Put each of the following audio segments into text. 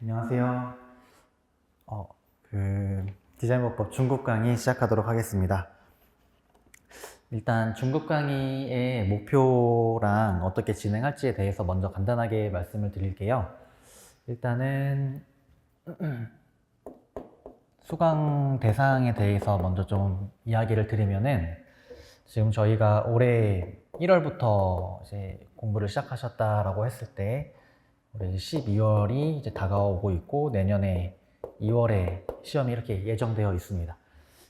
안녕하세요. 디자인문법 중급 강의 시작하도록 하겠습니다. 일단 중급 강의의 목표랑 어떻게 진행할지에 대해서 먼저 간단하게 말씀을 드릴게요. 일단은 수강 대상에 대해서 먼저 좀 이야기를 드리면은, 지금 저희가 올해 1월부터 이제 공부를 시작하셨다라고 했을 때 올해 12월이 이제 다가오고 있고, 내년에 2월에 시험이 이렇게 예정되어 있습니다.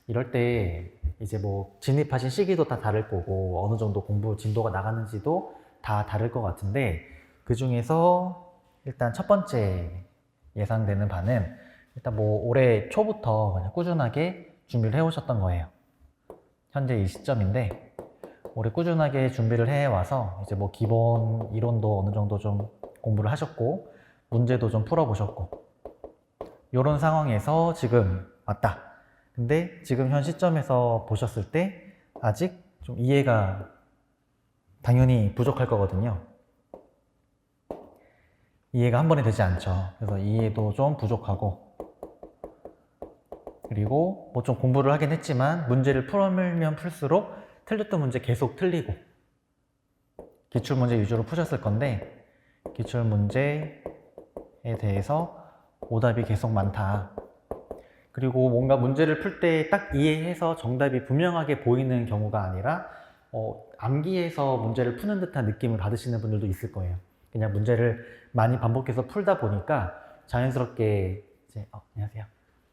이럴 때 이제 뭐 진입하신 시기도 다 다를 거고, 어느 정도 공부 진도가 나가는지도 다 다를 것 같은데, 그 중에서 일단 첫 번째 예상되는 바는, 일단 뭐 올해 초부터 그냥 꾸준하게 준비를 해오셨던 거예요. 현재 이 시점인데, 올해 꾸준하게 준비를 해와서 이제 뭐 기본 이론도 어느 정도 좀 공부를 하셨고, 문제도 좀 풀어보셨고, 이런 상황에서 지금 왔다. 근데 지금 현 시점에서 보셨을 때 아직 좀 이해가 당연히 부족할 거거든요. 이해가 한 번에 되지 않죠. 그래서 이해도 좀 부족하고, 그리고 뭐 좀 공부를 하긴 했지만 문제를 풀면 풀수록 틀렸던 문제 계속 틀리고, 기출문제 위주로 푸셨을 건데 기출문제에 대해서 오답이 계속 많다. 그리고 뭔가 문제를 풀 때 딱 이해해서 정답이 분명하게 보이는 경우가 아니라 암기해서 문제를 푸는 듯한 느낌을 받으시는 분들도 있을 거예요. 그냥 문제를 많이 반복해서 풀다 보니까 자연스럽게 이제 안녕하세요.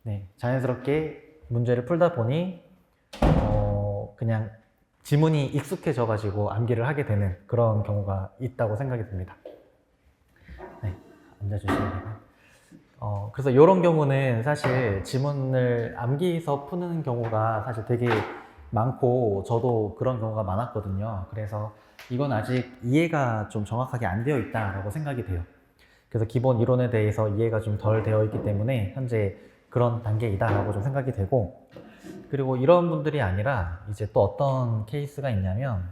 네, 자연스럽게 문제를 풀다 보니 그냥 지문이 익숙해져 가지고 암기를 하게 되는 그런 경우가 있다고 생각이 듭니다. 네, 앉아주시면 되고요. 그래서 이런 경우는 사실 지문을 암기해서 푸는 경우가 사실 되게 많고, 저도 그런 경우가 많았거든요. 그래서 이건 아직 이해가 좀 정확하게 안 되어 있다라고 생각이 돼요. 그래서 기본 이론에 대해서 이해가 좀 덜 되어 있기 때문에 현재 그런 단계이다라고 좀 생각이 되고, 그리고 이런 분들이 아니라 이제 또 어떤 케이스가 있냐면,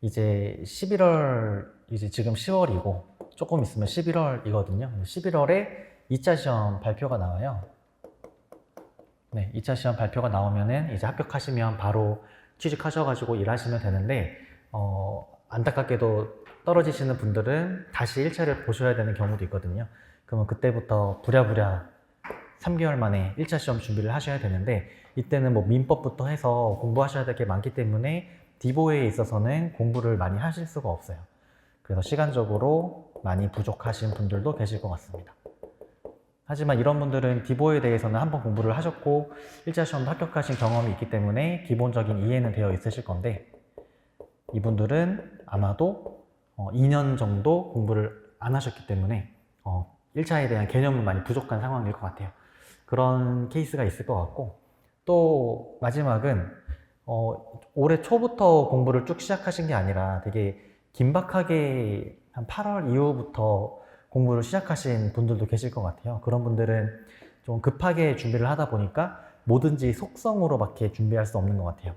이제 11월, 이제 지금 10월이고 조금 있으면 11월이거든요. 11월에 2차 시험 발표가 나와요. 네, 2차 시험 발표가 나오면은 이제 합격하시면 바로 취직하셔가지고 일하시면 되는데, 안타깝게도 떨어지시는 분들은 다시 1차를 보셔야 되는 경우도 있거든요. 그러면 그때부터 부랴부랴 3개월 만에 1차 시험 준비를 하셔야 되는데, 이때는 뭐 민법부터 해서 공부하셔야 될 게 많기 때문에 디보에 있어서는 공부를 많이 하실 수가 없어요. 그래서 시간적으로 많이 부족하신 분들도 계실 것 같습니다. 하지만 이런 분들은 디보에 대해서는 한번 공부를 하셨고 1차 시험도 합격하신 경험이 있기 때문에 기본적인 이해는 되어 있으실 건데, 이분들은 아마도 2년 정도 공부를 안 하셨기 때문에 1차에 대한 개념은 많이 부족한 상황일 것 같아요. 그런 케이스가 있을 것 같고, 또 마지막은 올해 초부터 공부를 쭉 시작하신 게 아니라 되게 긴박하게 한 8월 이후부터 공부를 시작하신 분들도 계실 것 같아요. 그런 분들은 좀 급하게 준비를 하다 보니까 뭐든지 속성으로밖에 준비할 수 없는 것 같아요.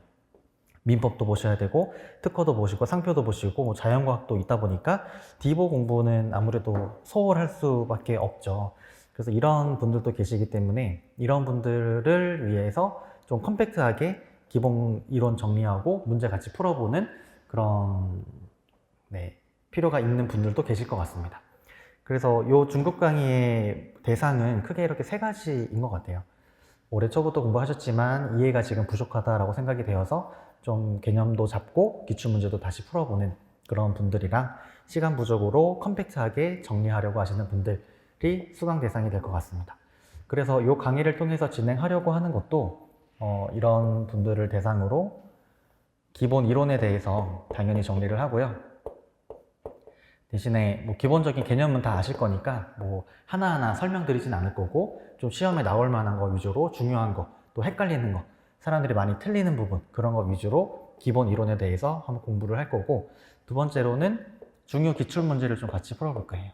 민법도 보셔야 되고 특허도 보시고 상표도 보시고 뭐 자연과학도 있다 보니까 디보 공부는 아무래도 소홀할 수밖에 없죠. 그래서 이런 분들도 계시기 때문에 이런 분들을 위해서 좀 컴팩트하게 기본 이론 정리하고 문제 같이 풀어보는 그런 필요가 있는 분들도 계실 것 같습니다. 그래서 이 중급 강의의 대상은 크게 이렇게 세 가지인 것 같아요. 올해 초부터 공부하셨지만 이해가 지금 부족하다라고 생각이 되어서 좀 개념도 잡고 기출문제도 다시 풀어보는 그런 분들이랑, 시간 부족으로 컴팩트하게 정리하려고 하시는 분들이 수강 대상이 될 것 같습니다. 그래서 이 강의를 통해서 진행하려고 하는 것도 이런 분들을 대상으로 기본 이론에 대해서 당연히 정리를 하고요. 대신에 뭐 기본적인 개념은 다 아실 거니까 뭐 하나하나 설명드리진 않을 거고, 좀 시험에 나올 만한 거 위주로 중요한 거, 또 헷갈리는 거, 사람들이 많이 틀리는 부분, 그런 거 위주로 기본 이론에 대해서 한번 공부를 할 거고, 두 번째로는 중요 기출 문제를 좀 같이 풀어볼 거예요.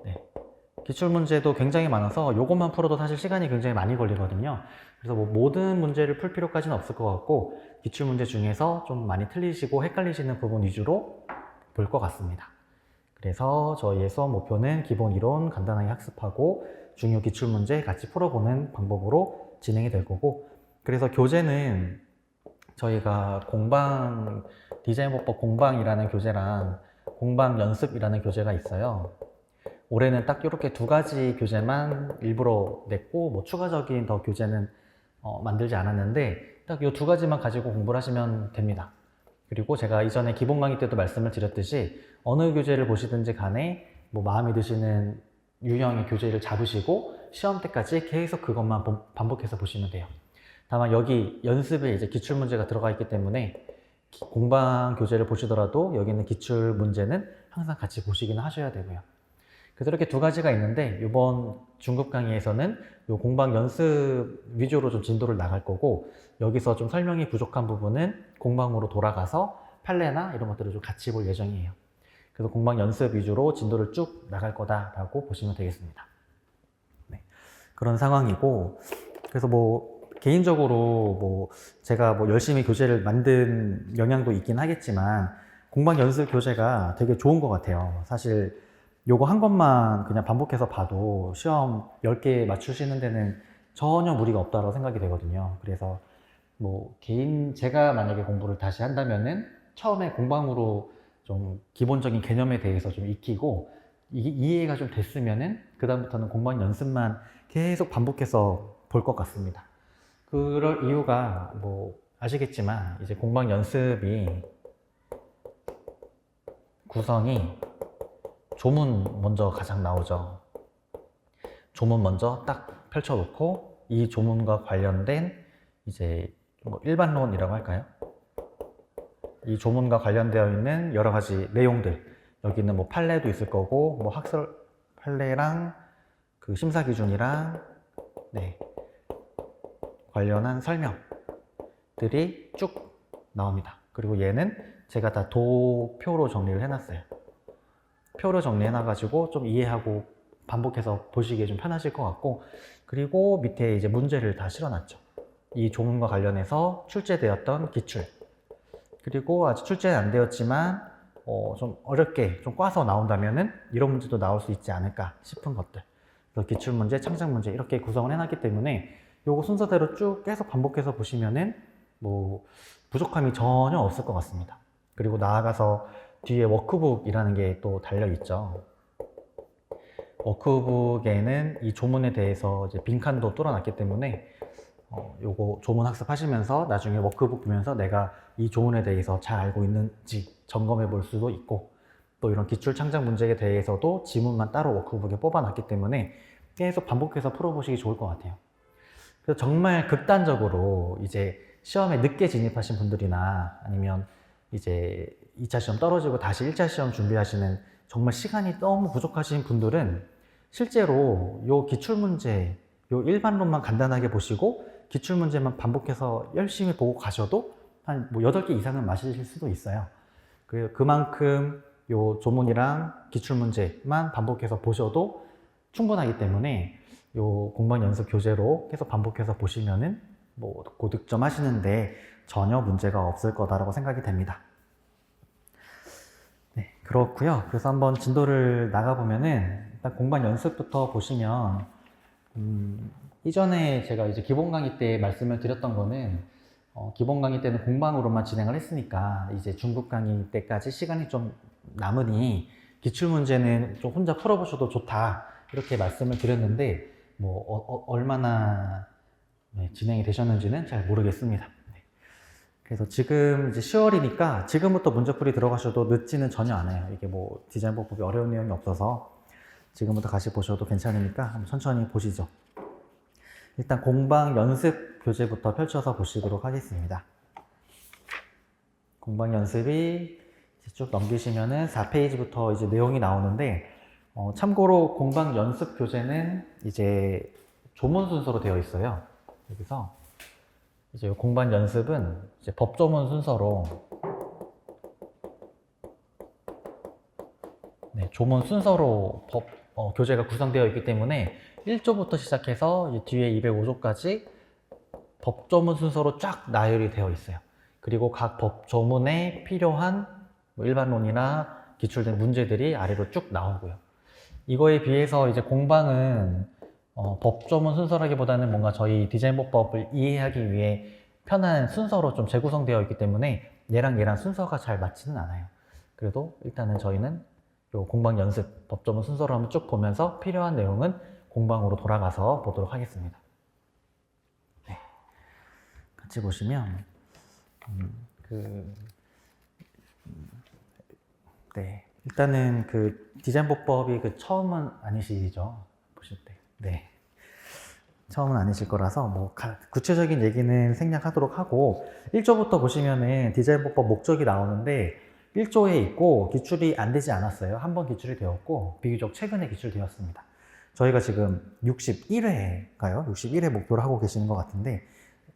네. 기출 문제도 굉장히 많아서 이것만 풀어도 사실 시간이 굉장히 많이 걸리거든요. 그래서 뭐 모든 문제를 풀 필요까지는 없을 것 같고, 기출 문제 중에서 좀 많이 틀리시고 헷갈리시는 부분 위주로 볼 것 같습니다. 그래서 저희의 수업 목표는 기본 이론 간단하게 학습하고 중요 기출문제 같이 풀어보는 방법으로 진행이 될 거고, 그래서 교재는 저희가 디자인보법 공방이라는 교재랑 공방 연습이라는 교재가 있어요. 올해는 딱 이렇게 두 가지 교재만 일부러 냈고, 뭐 추가적인 더 교재는 만들지 않았는데 딱 이 두 가지만 가지고 공부를 하시면 됩니다. 그리고 제가 이전에 기본 강의 때도 말씀을 드렸듯이 어느 교재를 보시든지 간에 뭐 마음에 드시는 유형의 교재를 잡으시고 시험 때까지 계속 그것만 반복해서 보시면 돼요. 다만 여기 연습에 이제 기출 문제가 들어가 있기 때문에 공방 교재를 보시더라도 여기 있는 기출 문제는 항상 같이 보시기는 하셔야 되고요. 그래서 이렇게 두 가지가 있는데 이번 중급 강의에서는 이 공방 연습 위주로 좀 진도를 나갈 거고, 여기서 좀 설명이 부족한 부분은 공방으로 돌아가서 판례나 이런 것들을 좀 같이 볼 예정이에요. 그래서 공방 연습 위주로 진도를 쭉 나갈 거다라고 보시면 되겠습니다. 네, 그런 상황이고, 그래서 뭐 개인적으로 뭐 제가 뭐 열심히 교재를 만든 영향도 있긴 하겠지만 공방 연습 교재가 되게 좋은 것 같아요. 사실 요거 한 것만 그냥 반복해서 봐도 시험 10개 맞추시는 데는 전혀 무리가 없다고 생각이 되거든요. 그래서 뭐 제가 만약에 공부를 다시 한다면은 처음에 공방으로 좀 기본적인 개념에 대해서 좀 익히고 이해가 좀 됐으면은 그다음부터는 공방 연습만 계속 반복해서 볼 것 같습니다. 그럴 이유가 뭐 아시겠지만 이제 공방 연습이 구성이 조문 먼저 가장 나오죠. 조문 먼저 딱 펼쳐놓고 이 조문과 관련된 이제 뭐 일반론이라고 할까요? 이 조문과 관련되어 있는 여러 가지 내용들, 여기는 뭐 판례도 있을 거고 뭐 학설 판례랑 그 심사 기준이랑 네, 관련한 설명들이 쭉 나옵니다. 그리고 얘는 제가 다 도표로 정리를 해놨어요. 표로 정리해놔가지고 좀 이해하고 반복해서 보시기에 좀 편하실 것 같고, 그리고 밑에 이제 문제를 다 실어놨죠. 이 조문과 관련해서 출제되었던 기출, 그리고 아직 출제는 안 되었지만 좀 어렵게 좀 꽈서 나온다면은 이런 문제도 나올 수 있지 않을까 싶은 것들, 그래서 기출문제, 창작문제 이렇게 구성을 해놨기 때문에 요거 순서대로 쭉 계속 반복해서 보시면은 뭐 부족함이 전혀 없을 것 같습니다. 그리고 나아가서 뒤에 워크북이라는 게 또 달려있죠. 워크북에는 이 조문에 대해서 이제 빈칸도 뚫어놨기 때문에 요거 조문 학습하시면서 나중에 워크북 보면서 내가 이 조문에 대해서 잘 알고 있는지 점검해 볼 수도 있고, 또 이런 기출 창작 문제에 대해서도 지문만 따로 워크북에 뽑아놨기 때문에 계속 반복해서 풀어보시기 좋을 것 같아요. 그래서 정말 극단적으로 이제 시험에 늦게 진입하신 분들이나 아니면 이제 2차 시험 떨어지고 다시 1차 시험 준비하시는 정말 시간이 너무 부족하신 분들은 실제로 요 기출문제, 요 일반론만 간단하게 보시고 기출문제만 반복해서 열심히 보고 가셔도 한 뭐 8개 이상은 맞으실 수도 있어요. 그만큼 요 조문이랑 기출문제만 반복해서 보셔도 충분하기 때문에 요 공방 연습 교재로 계속 반복해서 보시면은 뭐 고득점 하시는데 전혀 문제가 없을 거다라고 생각이 됩니다. 네, 그렇고요. 그래서 한번 진도를 나가보면은 일단 공방 연습부터 보시면 이전에 제가 이제 기본 강의 때 말씀을 드렸던 거는 기본 강의 때는 공방으로만 진행을 했으니까 이제 중급 강의 때까지 시간이 좀 남으니 기출 문제는 좀 혼자 풀어보셔도 좋다 이렇게 말씀을 드렸는데 뭐 얼마나 진행이 되셨는지는 잘 모르겠습니다. 그래서 지금 이제 10월이니까 지금부터 문제풀이 들어가셔도 늦지는 전혀 않아요. 이게 뭐 디자인 보법이 어려운 내용이 없어서 지금부터 같이 보셔도 괜찮으니까 한번 천천히 보시죠. 일단 공방 연습 교재부터 펼쳐서 보시도록 하겠습니다. 공방 연습이 쭉 넘기시면은 4페이지부터 이제 내용이 나오는데 참고로 공방 연습 교재는 이제 조문 순서로 되어 있어요. 여기서 이제 공방 연습은 이제 법조문 순서로 조문 순서로 교재가 구성되어 있기 때문에 1조부터 시작해서 이제 뒤에 205조까지 법조문 순서로 쫙 나열이 되어 있어요. 그리고 각 법조문에 필요한 뭐 일반론이나 기출된 문제들이 아래로 쭉 나오고요. 이거에 비해서 이제 공방은 법조문 순서라기보다는 뭔가 저희 디자인보법을 이해하기 위해 편한 순서로 좀 재구성되어 있기 때문에 얘랑 순서가 잘 맞지는 않아요. 그래도 일단은 저희는 요 공방 연습 법조문 순서로 한번 쭉 보면서 필요한 내용은 공방으로 돌아가서 보도록 하겠습니다. 네. 같이 보시면 네. 일단은 그 디자인보법이 그 처음은 아니시죠? 보실 때. 네. 처음은 아니실 거라서 뭐 구체적인 얘기는 생략하도록 하고 1조부터 보시면은 디자인보법 목적이 나오는데 1조에 있고 기출이 안 되지 않았어요. 한 번 기출이 되었고 비교적 최근에 기출되었습니다. 저희가 지금 61회가요? 61회 목표를 하고 계시는 것 같은데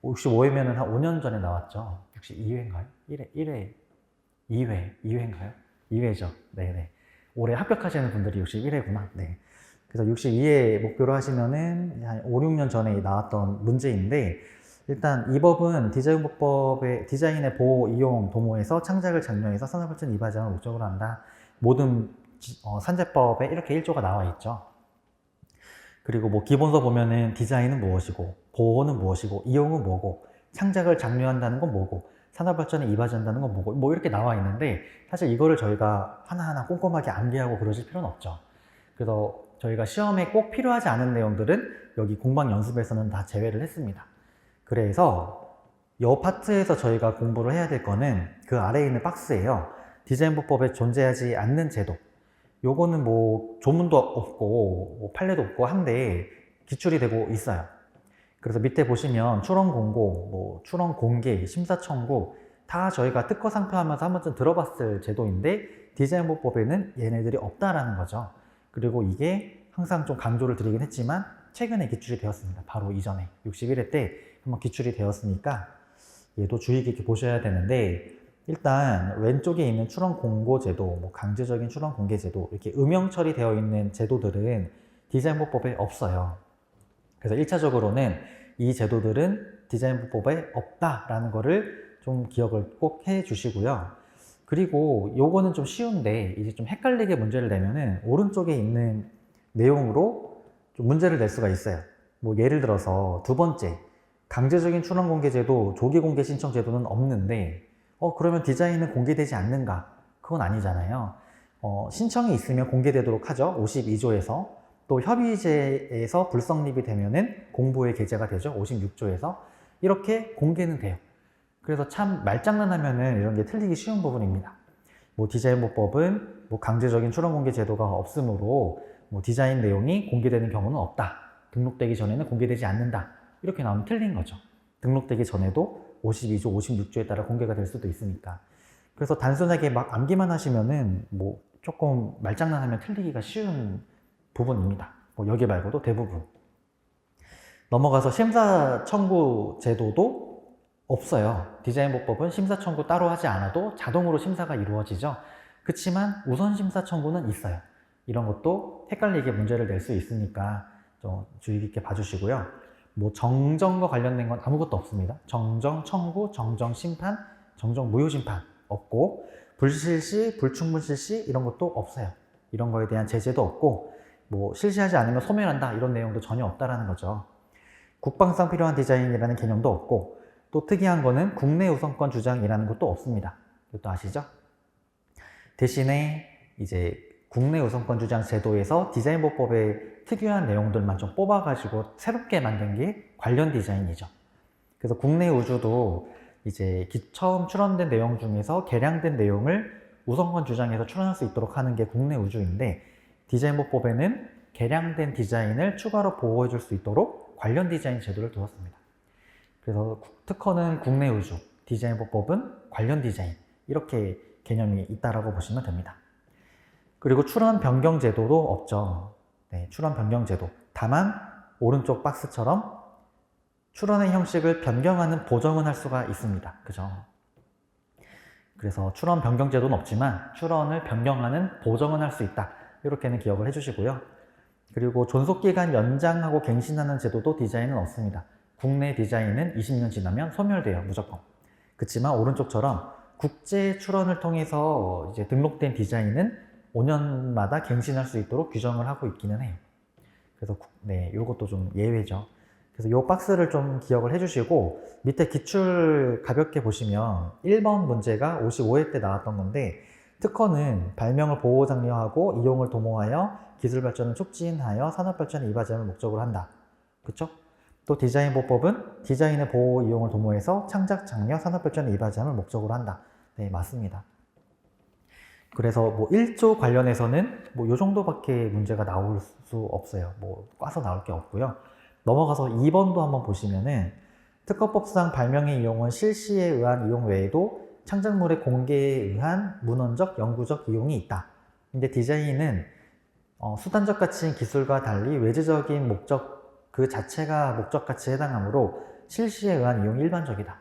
65회면은 한 5년 전에 나왔죠. 62회인가요? 1회, 2회인가요? 2회죠. 네네. 올해 합격하시는 분들이 61회구나. 네. 그래서 62회 목표로 하시면은 한 5, 6년 전에 나왔던 문제인데 일단 이 법은 디자인보법의 디자인의 보호, 이용, 도모에서 창작을 장려해서 산업발전 이바지함을 목적으로 한다. 모든 산재법에 이렇게 1조가 나와 있죠. 그리고 뭐 기본서 보면은 디자인은 무엇이고, 보호는 무엇이고, 이용은 뭐고, 창작을 장려한다는 건 뭐고, 산업발전에 이바지한다는 건 뭐고, 뭐 이렇게 나와 있는데 사실 이거를 저희가 하나하나 꼼꼼하게 암기하고 그러실 필요는 없죠. 그래서 저희가 시험에 꼭 필요하지 않은 내용들은 여기 공방 연습에서는 다 제외를 했습니다. 그래서 이 파트에서 저희가 공부를 해야 될 거는 그 아래에 있는 박스예요. 디자인보법에 존재하지 않는 제도. 요거는 뭐 조문도 없고 뭐 판례도 없고 한데 기출이 되고 있어요. 그래서 밑에 보시면 출원 공고, 뭐 출원 공개, 심사 청구 다 저희가 특허 상표하면서 한 번쯤 들어봤을 제도인데 디자인보법에는 얘네들이 없다라는 거죠. 그리고 이게 항상 좀 강조를 드리긴 했지만 최근에 기출이 되었습니다. 바로 이전에 61회 때 한번 기출이 되었으니까 얘도 주의 깊게 보셔야 되는데 일단 왼쪽에 있는 출원 공고 제도, 뭐 강제적인 출원 공개 제도 이렇게 음영 처리되어 있는 제도들은 디자인보법에 없어요. 그래서 1차적으로는 이 제도들은 디자인보법에 없다라는 거를 좀 기억을 꼭 해 주시고요. 그리고 요거는 좀 쉬운데 이제 좀 헷갈리게 문제를 내면은 오른쪽에 있는 내용으로 좀 문제를 낼 수가 있어요. 뭐 예를 들어서 두 번째 강제적인 출원 공개 제도, 조기 공개 신청 제도는 없는데 그러면 디자인은 공개되지 않는가? 그건 아니잖아요. 신청이 있으면 공개되도록 하죠. 52조에서. 또 협의제에서 불성립이 되면은 공보에 게재가 되죠. 56조에서. 이렇게 공개는 돼요. 그래서 참 말장난하면은 이런 게 틀리기 쉬운 부분입니다. 뭐 디자인보법은 뭐 강제적인 출원 공개 제도가 없으므로 뭐 디자인 내용이 공개되는 경우는 없다. 등록되기 전에는 공개되지 않는다. 이렇게 나오면 틀린 거죠. 등록되기 전에도 52조, 56조에 따라 공개가 될 수도 있으니까. 그래서 단순하게 막 암기만 하시면은 뭐 조금 말장난하면 틀리기가 쉬운 부분입니다. 뭐 여기 말고도 대부분. 넘어가서 심사 청구 제도도 없어요. 디자인보법은 심사 청구 따로 하지 않아도 자동으로 심사가 이루어지죠. 그렇지만 우선 심사 청구는 있어요. 이런 것도 헷갈리게 문제를 낼 수 있으니까 좀 주의 깊게 봐주시고요. 뭐 정정과 관련된 건 아무것도 없습니다. 정정 청구, 정정 심판, 정정 무효 심판 없고 불실시, 불충분 실시 이런 것도 없어요. 이런 거에 대한 제재도 없고 뭐 실시하지 않으면 소멸한다 이런 내용도 전혀 없다라는 거죠. 국방상 필요한 디자인이라는 개념도 없고 또 특이한 거는 국내 우선권 주장이라는 것도 없습니다. 이것도 아시죠? 대신에 이제 국내 우선권 주장 제도에서 디자인보법의 특유한 내용들만 좀 뽑아가지고 새롭게 만든 게 관련 디자인이죠. 그래서 국내 우주도 이제 처음 출원된 내용 중에서 개량된 내용을 우선권 주장해서 출원할 수 있도록 하는 게 국내 우주인데 디자인보법에는 개량된 디자인을 추가로 보호해 줄 수 있도록 관련 디자인 제도를 두었습니다. 그래서 특허는 국내 우주, 디자인보법은 관련 디자인 이렇게 개념이 있다라고 보시면 됩니다. 그리고 출원 변경 제도도 없죠. 네, 출원 변경 제도. 다만 오른쪽 박스처럼 출원의 형식을 변경하는 보정은 할 수가 있습니다. 그죠? 그래서 출원 변경 제도는 없지만 출원을 변경하는 보정은 할 수 있다. 이렇게는 기억을 해주시고요. 그리고 존속기간 연장하고 갱신하는 제도도 디자인은 없습니다. 국내 디자인은 20년 지나면 소멸돼요. 무조건. 그렇지만 오른쪽처럼 국제 출원을 통해서 이제 등록된 디자인은 5년마다 갱신할 수 있도록 규정을 하고 있기는 해요. 그래서 네, 요것도 좀 예외죠. 그래서 요 박스를 좀 기억을 해주시고 밑에 기출 가볍게 보시면 1번 문제가 55회 때 나왔던 건데 특허는 발명을 보호 장려하고 이용을 도모하여 기술 발전을 촉진하여 산업 발전에 이바지함을 목적으로 한다. 그쵸? 또 디자인 보법은 디자인의 보호 이용을 도모해서 창작 장려 산업 발전에 이바지함을 목적으로 한다. 네, 맞습니다. 그래서 뭐 1조 관련해서는 뭐 요 정도밖에 문제가 나올 수 없어요. 뭐 꽈서 나올 게 없고요. 넘어가서 2번도 한번 보시면은 특허법상 발명의 이용은 실시에 의한 이용 외에도 창작물의 공개에 의한 문헌적, 영구적 이용이 있다. 근데 디자인은 수단적 가치인 기술과 달리 외재적인 목적 그 자체가 목적 가치에 해당하므로 실시에 의한 이용이 일반적이다.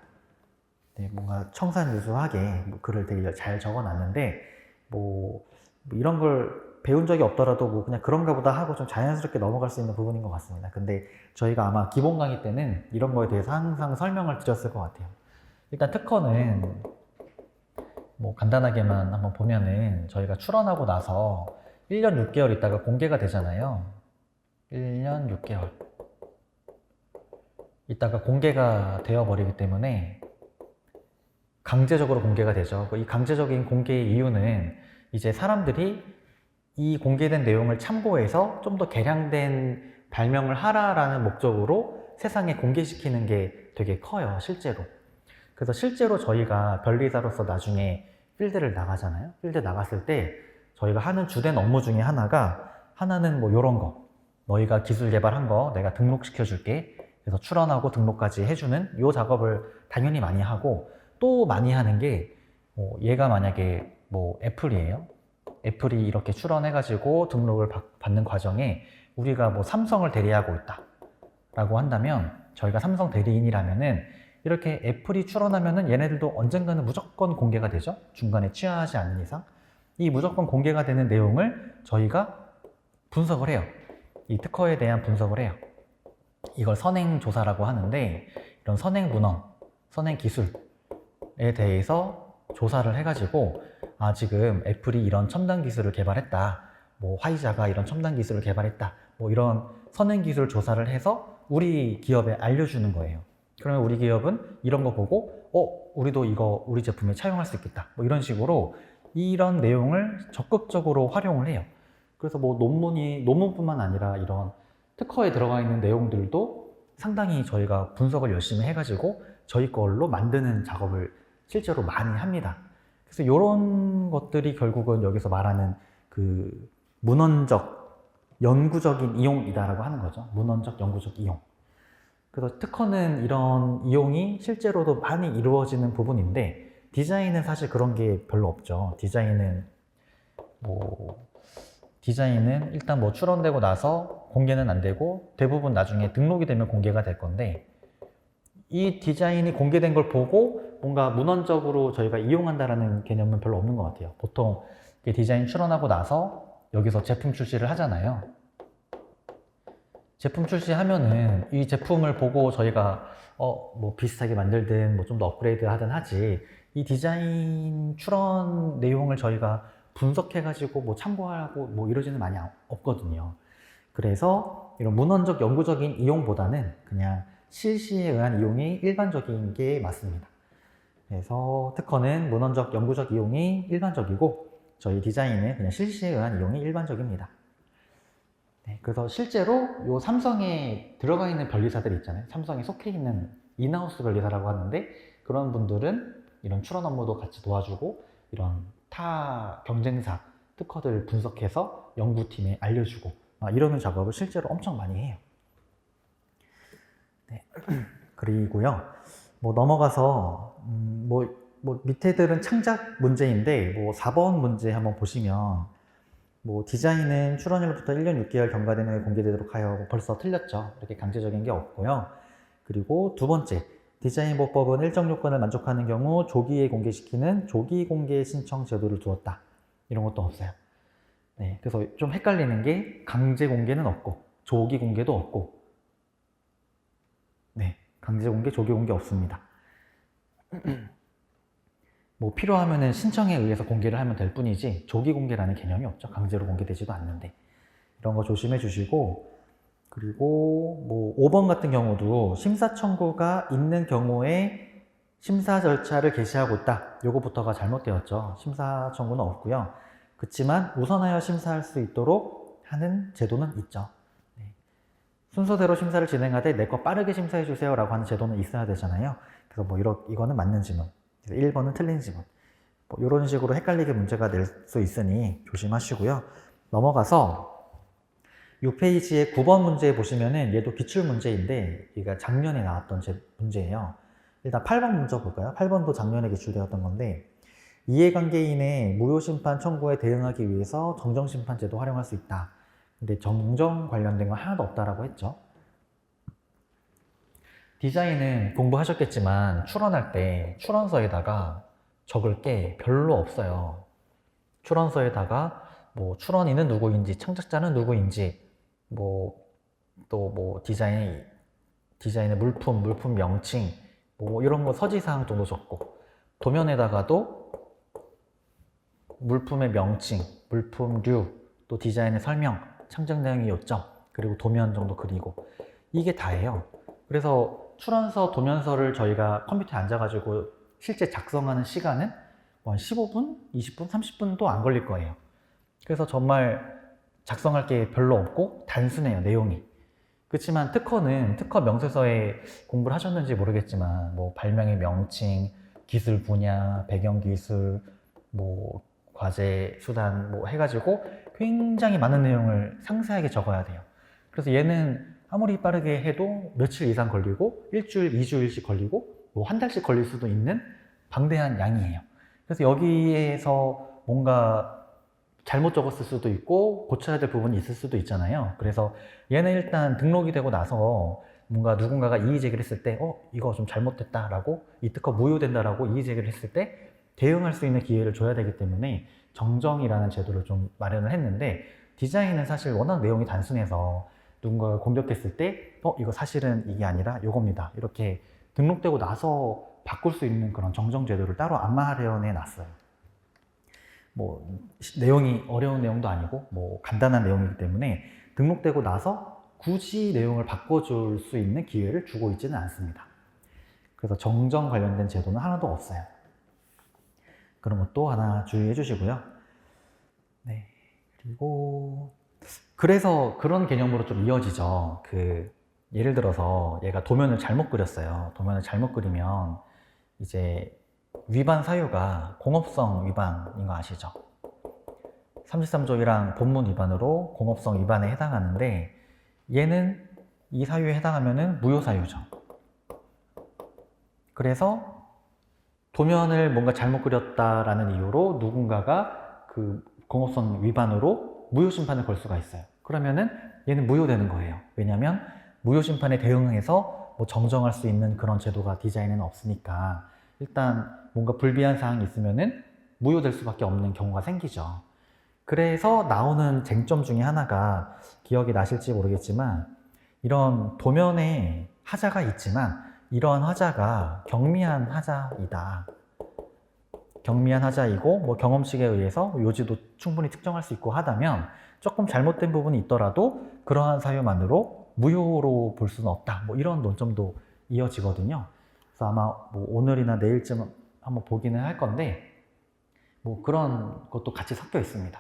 네, 뭔가 청산유수하게 뭐 글을 되게 잘 적어놨는데 뭐 이런 걸 배운 적이 없더라도 뭐 그냥 그런가 보다 하고 좀 자연스럽게 넘어갈 수 있는 부분인 것 같습니다. 근데 저희가 아마 기본 강의 때는 이런 거에 대해서 항상 설명을 드렸을 것 같아요. 일단 특허는 뭐 간단하게만 한번 보면은 저희가 출원하고 나서 1년 6개월 있다가 공개가 되잖아요. 1년 6개월 있다가 공개가 되어버리기 때문에 강제적으로 공개가 되죠. 이 강제적인 공개의 이유는 이제 사람들이 이 공개된 내용을 참고해서 좀 더 개량된 발명을 하라라는 목적으로 세상에 공개시키는 게 되게 커요, 실제로. 그래서 실제로 저희가 변리사로서 나중에 필드를 나가잖아요. 필드 나갔을 때 저희가 하는 주된 업무 중에 하나는 뭐 요런 거. 너희가 기술 개발한 거 내가 등록시켜 줄게. 그래서 출원하고 등록까지 해주는 요 작업을 당연히 많이 하고 또 많이 하는 게 얘가 만약에 뭐 애플이에요. 애플이 이렇게 출원해가지고 등록을 받는 과정에 우리가 뭐 삼성을 대리하고 있다 라고 한다면 저희가 삼성 대리인이라면은 이렇게 애플이 출원하면은 얘네들도 언젠가는 무조건 공개가 되죠. 중간에 취하하지 않는 이상 이 무조건 공개가 되는 내용을 저희가 분석을 해요. 이 특허에 대한 분석을 해요. 이걸 선행조사라고 하는데 이런 선행문헌, 선행기술에 대해서 조사를 해가지고 지금 애플이 이런 첨단 기술을 개발했다. 뭐 화이자가 이런 첨단 기술을 개발했다. 뭐 이런 선행 기술 조사를 해서 우리 기업에 알려주는 거예요. 그러면 우리 기업은 이런 거 보고 우리도 이거 우리 제품에 차용할 수 있겠다. 뭐 이런 식으로 이런 내용을 적극적으로 활용을 해요. 그래서 뭐 논문뿐만 아니라 이런 특허에 들어가 있는 내용들도 상당히 저희가 분석을 열심히 해가지고 저희 걸로 만드는 작업을 실제로 많이 합니다. 그래서 이런 것들이 결국은 여기서 말하는 그 문헌적, 연구적인 이용이다라고 하는 거죠. 문헌적, 연구적 이용. 그래서 특허는 이런 이용이 실제로도 많이 이루어지는 부분인데 디자인은 사실 그런 게 별로 없죠. 디자인은 일단 뭐 출원되고 나서 공개는 안 되고 대부분 나중에 등록이 되면 공개가 될 건데 이 디자인이 공개된 걸 보고 뭔가 문헌적으로 저희가 이용한다라는 개념은 별로 없는 것 같아요. 보통 디자인 출원하고 나서 여기서 제품 출시를 하잖아요. 제품 출시하면은 이 제품을 보고 저희가 뭐 비슷하게 만들든 뭐 좀 더 업그레이드 하든 하지 이 디자인 출원 내용을 저희가 분석해가지고 뭐 참고하고 뭐 이러지는 많이 없거든요. 그래서 이런 문헌적 연구적인 이용보다는 그냥 실시에 의한 이용이 일반적인 게 맞습니다. 그래서 특허는 문헌적 연구적 이용이 일반적이고 저희 디자인은 그냥 실시에 의한 이용이 일반적입니다. 네, 그래서 실제로 요 삼성에 들어가 있는 변리사들 있잖아요. 삼성에 속해 있는 인하우스 변리사라고 하는데 그런 분들은 이런 출원 업무도 같이 도와주고 이런 타 경쟁사 특허들 분석해서 연구팀에 알려주고 이러는 작업을 실제로 엄청 많이 해요. 네. 그리고요, 뭐 넘어가서 뭐 밑에들은 창작 문제인데 뭐 4번 문제 한번 보시면 뭐 디자인은 출원일로부터 1년 6개월 경과된 후에 공개되도록 하여 뭐 벌써 틀렸죠. 이렇게 강제적인 게 없고요. 그리고 두 번째, 디자인 보법은 일정 요건을 만족하는 경우 조기에 공개시키는 조기 공개 신청 제도를 두었다. 이런 것도 없어요. 네, 그래서 좀 헷갈리는 게 강제 공개는 없고 조기 공개도 없고 네, 강제 공개, 조기 공개 없습니다. 뭐 필요하면은 신청에 의해서 공개를 하면 될 뿐이지 조기 공개라는 개념이 없죠. 강제로 공개되지도 않는데. 이런 거 조심해 주시고, 그리고 뭐 5번 같은 경우도 심사 청구가 있는 경우에 심사 절차를 개시하고 있다. 요거부터가 잘못되었죠. 심사 청구는 없고요. 그렇지만 우선하여 심사할 수 있도록 하는 제도는 있죠. 네. 순서대로 심사를 진행하되 내 거 빠르게 심사해 주세요 라고 하는 제도는 있어야 되잖아요. 그래서 뭐 이거는 맞는 지문, 1번은 틀린 지문, 뭐 이런 식으로 헷갈리게 문제가 낼 수 있으니 조심하시고요. 넘어가서 이 페이지의 9번 문제 보시면은 얘도 기출 문제인데 얘가 작년에 나왔던 문제예요. 일단 8번 문제 볼까요? 8번도 작년에 기출되었던 건데, 이해관계인의 무효심판 청구에 대응하기 위해서 정정심판제도 활용할 수 있다. 근데 정정 관련된 건 하나도 없다라고 했죠. 디자인은 공부하셨겠지만 출원할 때 출원서에다가 적을 게 별로 없어요. 출원서에다가 뭐 출원인은 누구인지, 창작자는 누구인지, 뭐 또 뭐 디자인의 물품 명칭, 뭐 이런 거 서지사항 정도 적고, 도면에다가도 물품의 명칭, 물품류, 또 디자인의 설명, 창작 내용의 요점, 그리고 도면 정도 그리고, 이게 다예요. 그래서 출원서, 도면서를 저희가 컴퓨터에 앉아가지고 실제 작성하는 시간은 뭐 한 15분, 20분, 30분도 안 걸릴 거예요. 그래서 정말 작성할 게 별로 없고 단순해요, 내용이. 그렇지만 특허는 특허 명세서에 공부를 하셨는지 모르겠지만 뭐 발명의 명칭, 기술 분야, 배경 기술, 뭐 과제 수단 뭐 해가지고 굉장히 많은 내용을 상세하게 적어야 돼요. 그래서 얘는 아무리 빠르게 해도 며칠 이상 걸리고 일주일, 2주일씩 걸리고 뭐 한 달씩 걸릴 수도 있는 방대한 양이에요. 그래서 여기에서 뭔가 잘못 적었을 수도 있고 고쳐야 될 부분이 있을 수도 있잖아요. 그래서 얘는 일단 등록이 되고 나서 뭔가 누군가가 이의제기를 했을 때 이거 좀 잘못됐다라고, 이 특허 무효된다라고 이의제기를 했을 때 대응할 수 있는 기회를 줘야 되기 때문에 정정이라는 제도를 좀 마련을 했는데, 디자인은 사실 워낙 내용이 단순해서 누군가가 공격했을 때 이거 사실은 이게 아니라 이겁니다, 이렇게 등록되고 나서 바꿀 수 있는 그런 정정 제도를 따로 안 마련해 놨어요. 뭐 내용이 어려운 내용도 아니고 뭐 간단한 내용이기 때문에 등록되고 나서 굳이 내용을 바꿔줄 수 있는 기회를 주고 있지는 않습니다. 그래서 정정 관련된 제도는 하나도 없어요. 그런 것도 하나 주의해 주시고요. 네. 그리고 그래서 그런 개념으로 좀 이어지죠. 예를 들어서 얘가 도면을 잘못 그렸어요. 도면을 잘못 그리면 이제 위반 사유가 공업성 위반인 거 아시죠? 33조 1항 본문 위반으로 공업성 위반에 해당하는데, 얘는 이 사유에 해당하면은 무효 사유죠. 그래서 도면을 뭔가 잘못 그렸다라는 이유로 누군가가 그 공업성 위반으로 무효 심판을 걸 수가 있어요. 그러면은 얘는 무효되는 거예요. 왜냐하면 무효 심판에 대응해서 뭐 정정할 수 있는 그런 제도가 디자인에는 없으니까 일단 뭔가 불비한 사항이 있으면은 무효될 수밖에 없는 경우가 생기죠. 그래서 나오는 쟁점 중에 하나가, 기억이 나실지 모르겠지만 이런 도면에 하자가 있지만 이러한 하자가 경미한 하자이다. 경미한 하자이고 뭐 경험칙에 의해서 요지도 충분히 특정할 수 있고 하다면 조금 잘못된 부분이 있더라도 그러한 사유만으로 무효로 볼 수는 없다. 뭐 이런 논점도 이어지거든요. 그래서 아마 뭐 오늘이나 내일쯤 한번 보기는 할 건데, 뭐 그런 것도 같이 섞여 있습니다.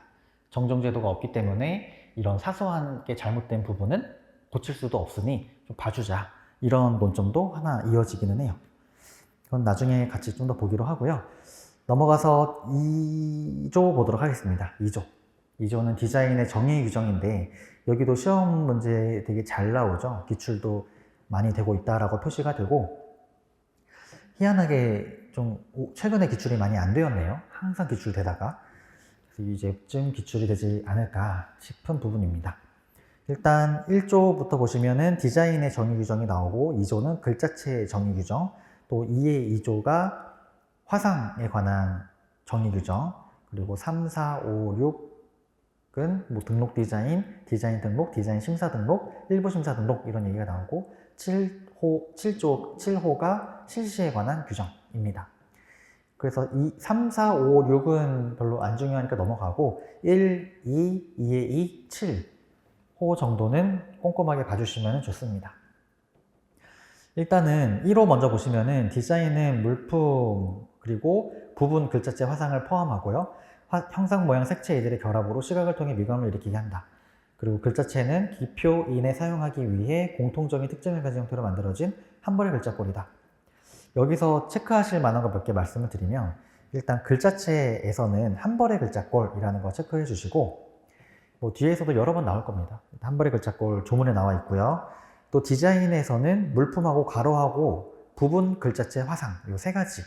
정정제도가 없기 때문에 이런 사소한 게 잘못된 부분은 고칠 수도 없으니 좀 봐주자, 이런 논점도 하나 이어지기는 해요. 그건 나중에 같이 좀 더 보기로 하고요. 넘어가서 2조 보도록 하겠습니다. 2조는 디자인의 정의 규정인데, 여기도 시험 문제 되게 잘 나오죠. 기출도 많이 되고 있다라고 표시가 되고, 희한하게 좀 최근에 기출이 많이 안 되었네요. 항상 기출되다가. 그래서 이제쯤 기출이 되지 않을까 싶은 부분입니다. 일단 1조부터 보시면은 디자인의 정의 규정이 나오고, 2조는 글자체 정의 규정, 또 2의 2조가 화상에 관한 정의 규정, 그리고 3, 4, 5, 6은 뭐 등록 디자인, 디자인 등록, 디자인 심사 등록, 일부 심사 등록, 이런 얘기가 나오고, 7조 7호가 실시에 관한 규정입니다. 그래서 3, 4, 5, 6은 별로 안 중요하니까 넘어가고 1, 2, 2의 2, 7 호 정도는 꼼꼼하게 봐주시면 좋습니다. 일단은 1호 먼저 보시면은 디자인은 물품 그리고 부분 글자체 화상을 포함하고요. 형상, 모양, 색채 이들의 결합으로 시각을 통해 미감을 일으키게 한다. 그리고 글자체는 기표인에 사용하기 위해 공통적인 특징을 가진 형태로 만들어진 한 벌의 글자꼴이다. 여기서 체크하실 만한 거 몇 개 말씀을 드리면 일단 글자체에서는 한 벌의 글자꼴이라는 거 체크해 주시고 뭐 뒤에서도 여러 번 나올 겁니다. 한 벌의 글자꼴 조문에 나와 있고요. 또 디자인에서는 물품하고 가로하고 부분 글자체 화상 이 세 가지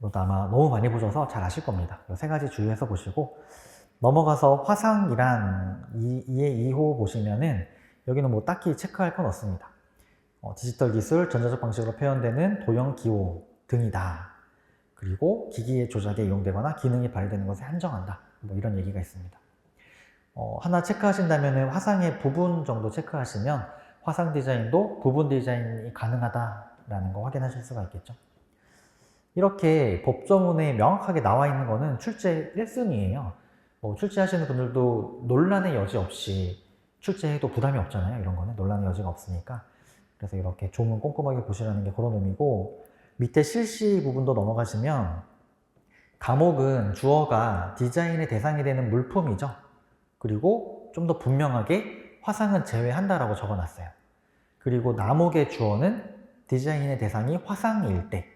이것도 아마 너무 많이 보셔서 잘 아실 겁니다. 이 세 가지 주의해서 보시고 넘어가서 화상이란 2의 2호 보시면은 여기는 뭐 딱히 체크할 건 없습니다. 디지털 기술, 전자적 방식으로 표현되는 도형 기호 등이다. 그리고 기기의 조작에 이용되거나 기능이 발휘되는 것에 한정한다. 뭐 이런 얘기가 있습니다. 하나 체크하신다면 화상의 부분 정도 체크하시면 화상 디자인도 부분 디자인이 가능하다라는 거 확인하실 수가 있겠죠. 이렇게 법조문에 명확하게 나와 있는 거는 출제 1순위예요. 출제하시는 분들도 논란의 여지 없이 출제해도 부담이 없잖아요. 이런 거는 논란의 여지가 없으니까. 그래서 이렇게 조문 꼼꼼하게 보시라는 게 그런 의미고 밑에 실시 부분도 넘어가시면 감옥은 주어가 디자인의 대상이 되는 물품이죠. 그리고 좀 더 분명하게 화상은 제외한다라고 적어놨어요. 그리고 남옥의 주어는 디자인의 대상이 화상일 때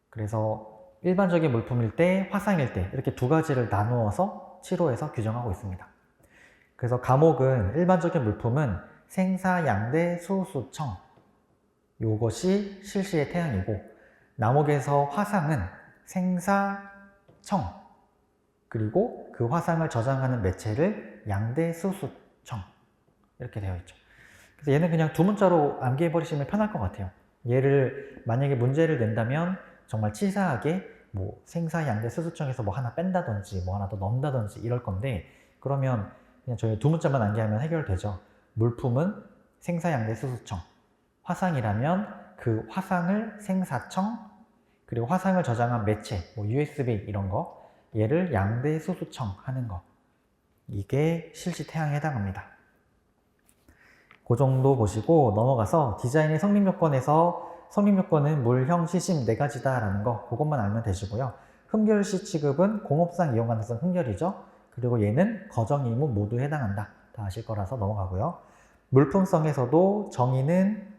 그래서 일반적인 물품일 때, 화상일 때 이렇게 두 가지를 나누어서 7호에서 규정하고 있습니다. 그래서 감옥은 일반적인 물품은 생사, 양대, 수, 청 요것이 실시의 태양이고 남옥에서 화상은 생사, 청 그리고 그 화상을 저장하는 매체를 양대, 수, 청 이렇게 되어 있죠. 그래서 얘는 그냥 두 문자로 암기해 버리시면 편할 것 같아요. 얘를 만약에 문제를 낸다면 정말 치사하게 뭐 생사, 양대, 수수청에서 뭐 하나 뺀다든지 뭐 하나 더 넣는다든지 이럴 건데 그러면 그냥 저희 두 문자만 암기하면 해결되죠. 물품은 생사, 양대, 수수청 화상이라면 그 화상을 생사청 그리고 화상을 저장한 매체 뭐 USB 이런 거 얘를 양대, 수수청 하는 거 이게 실시 태양에 해당합니다. 그 정도 보시고 넘어가서 디자인의 성립 요건에서 성립 요건은 물, 형, 시심 네 가지다 라는 거 그것만 알면 되시고요. 흠결시 취급은 공업상 이용 가능성 흠결이죠. 그리고 얘는 거정, 의무 모두 해당한다. 다 아실 거라서 넘어가고요. 물품성에서도 정의는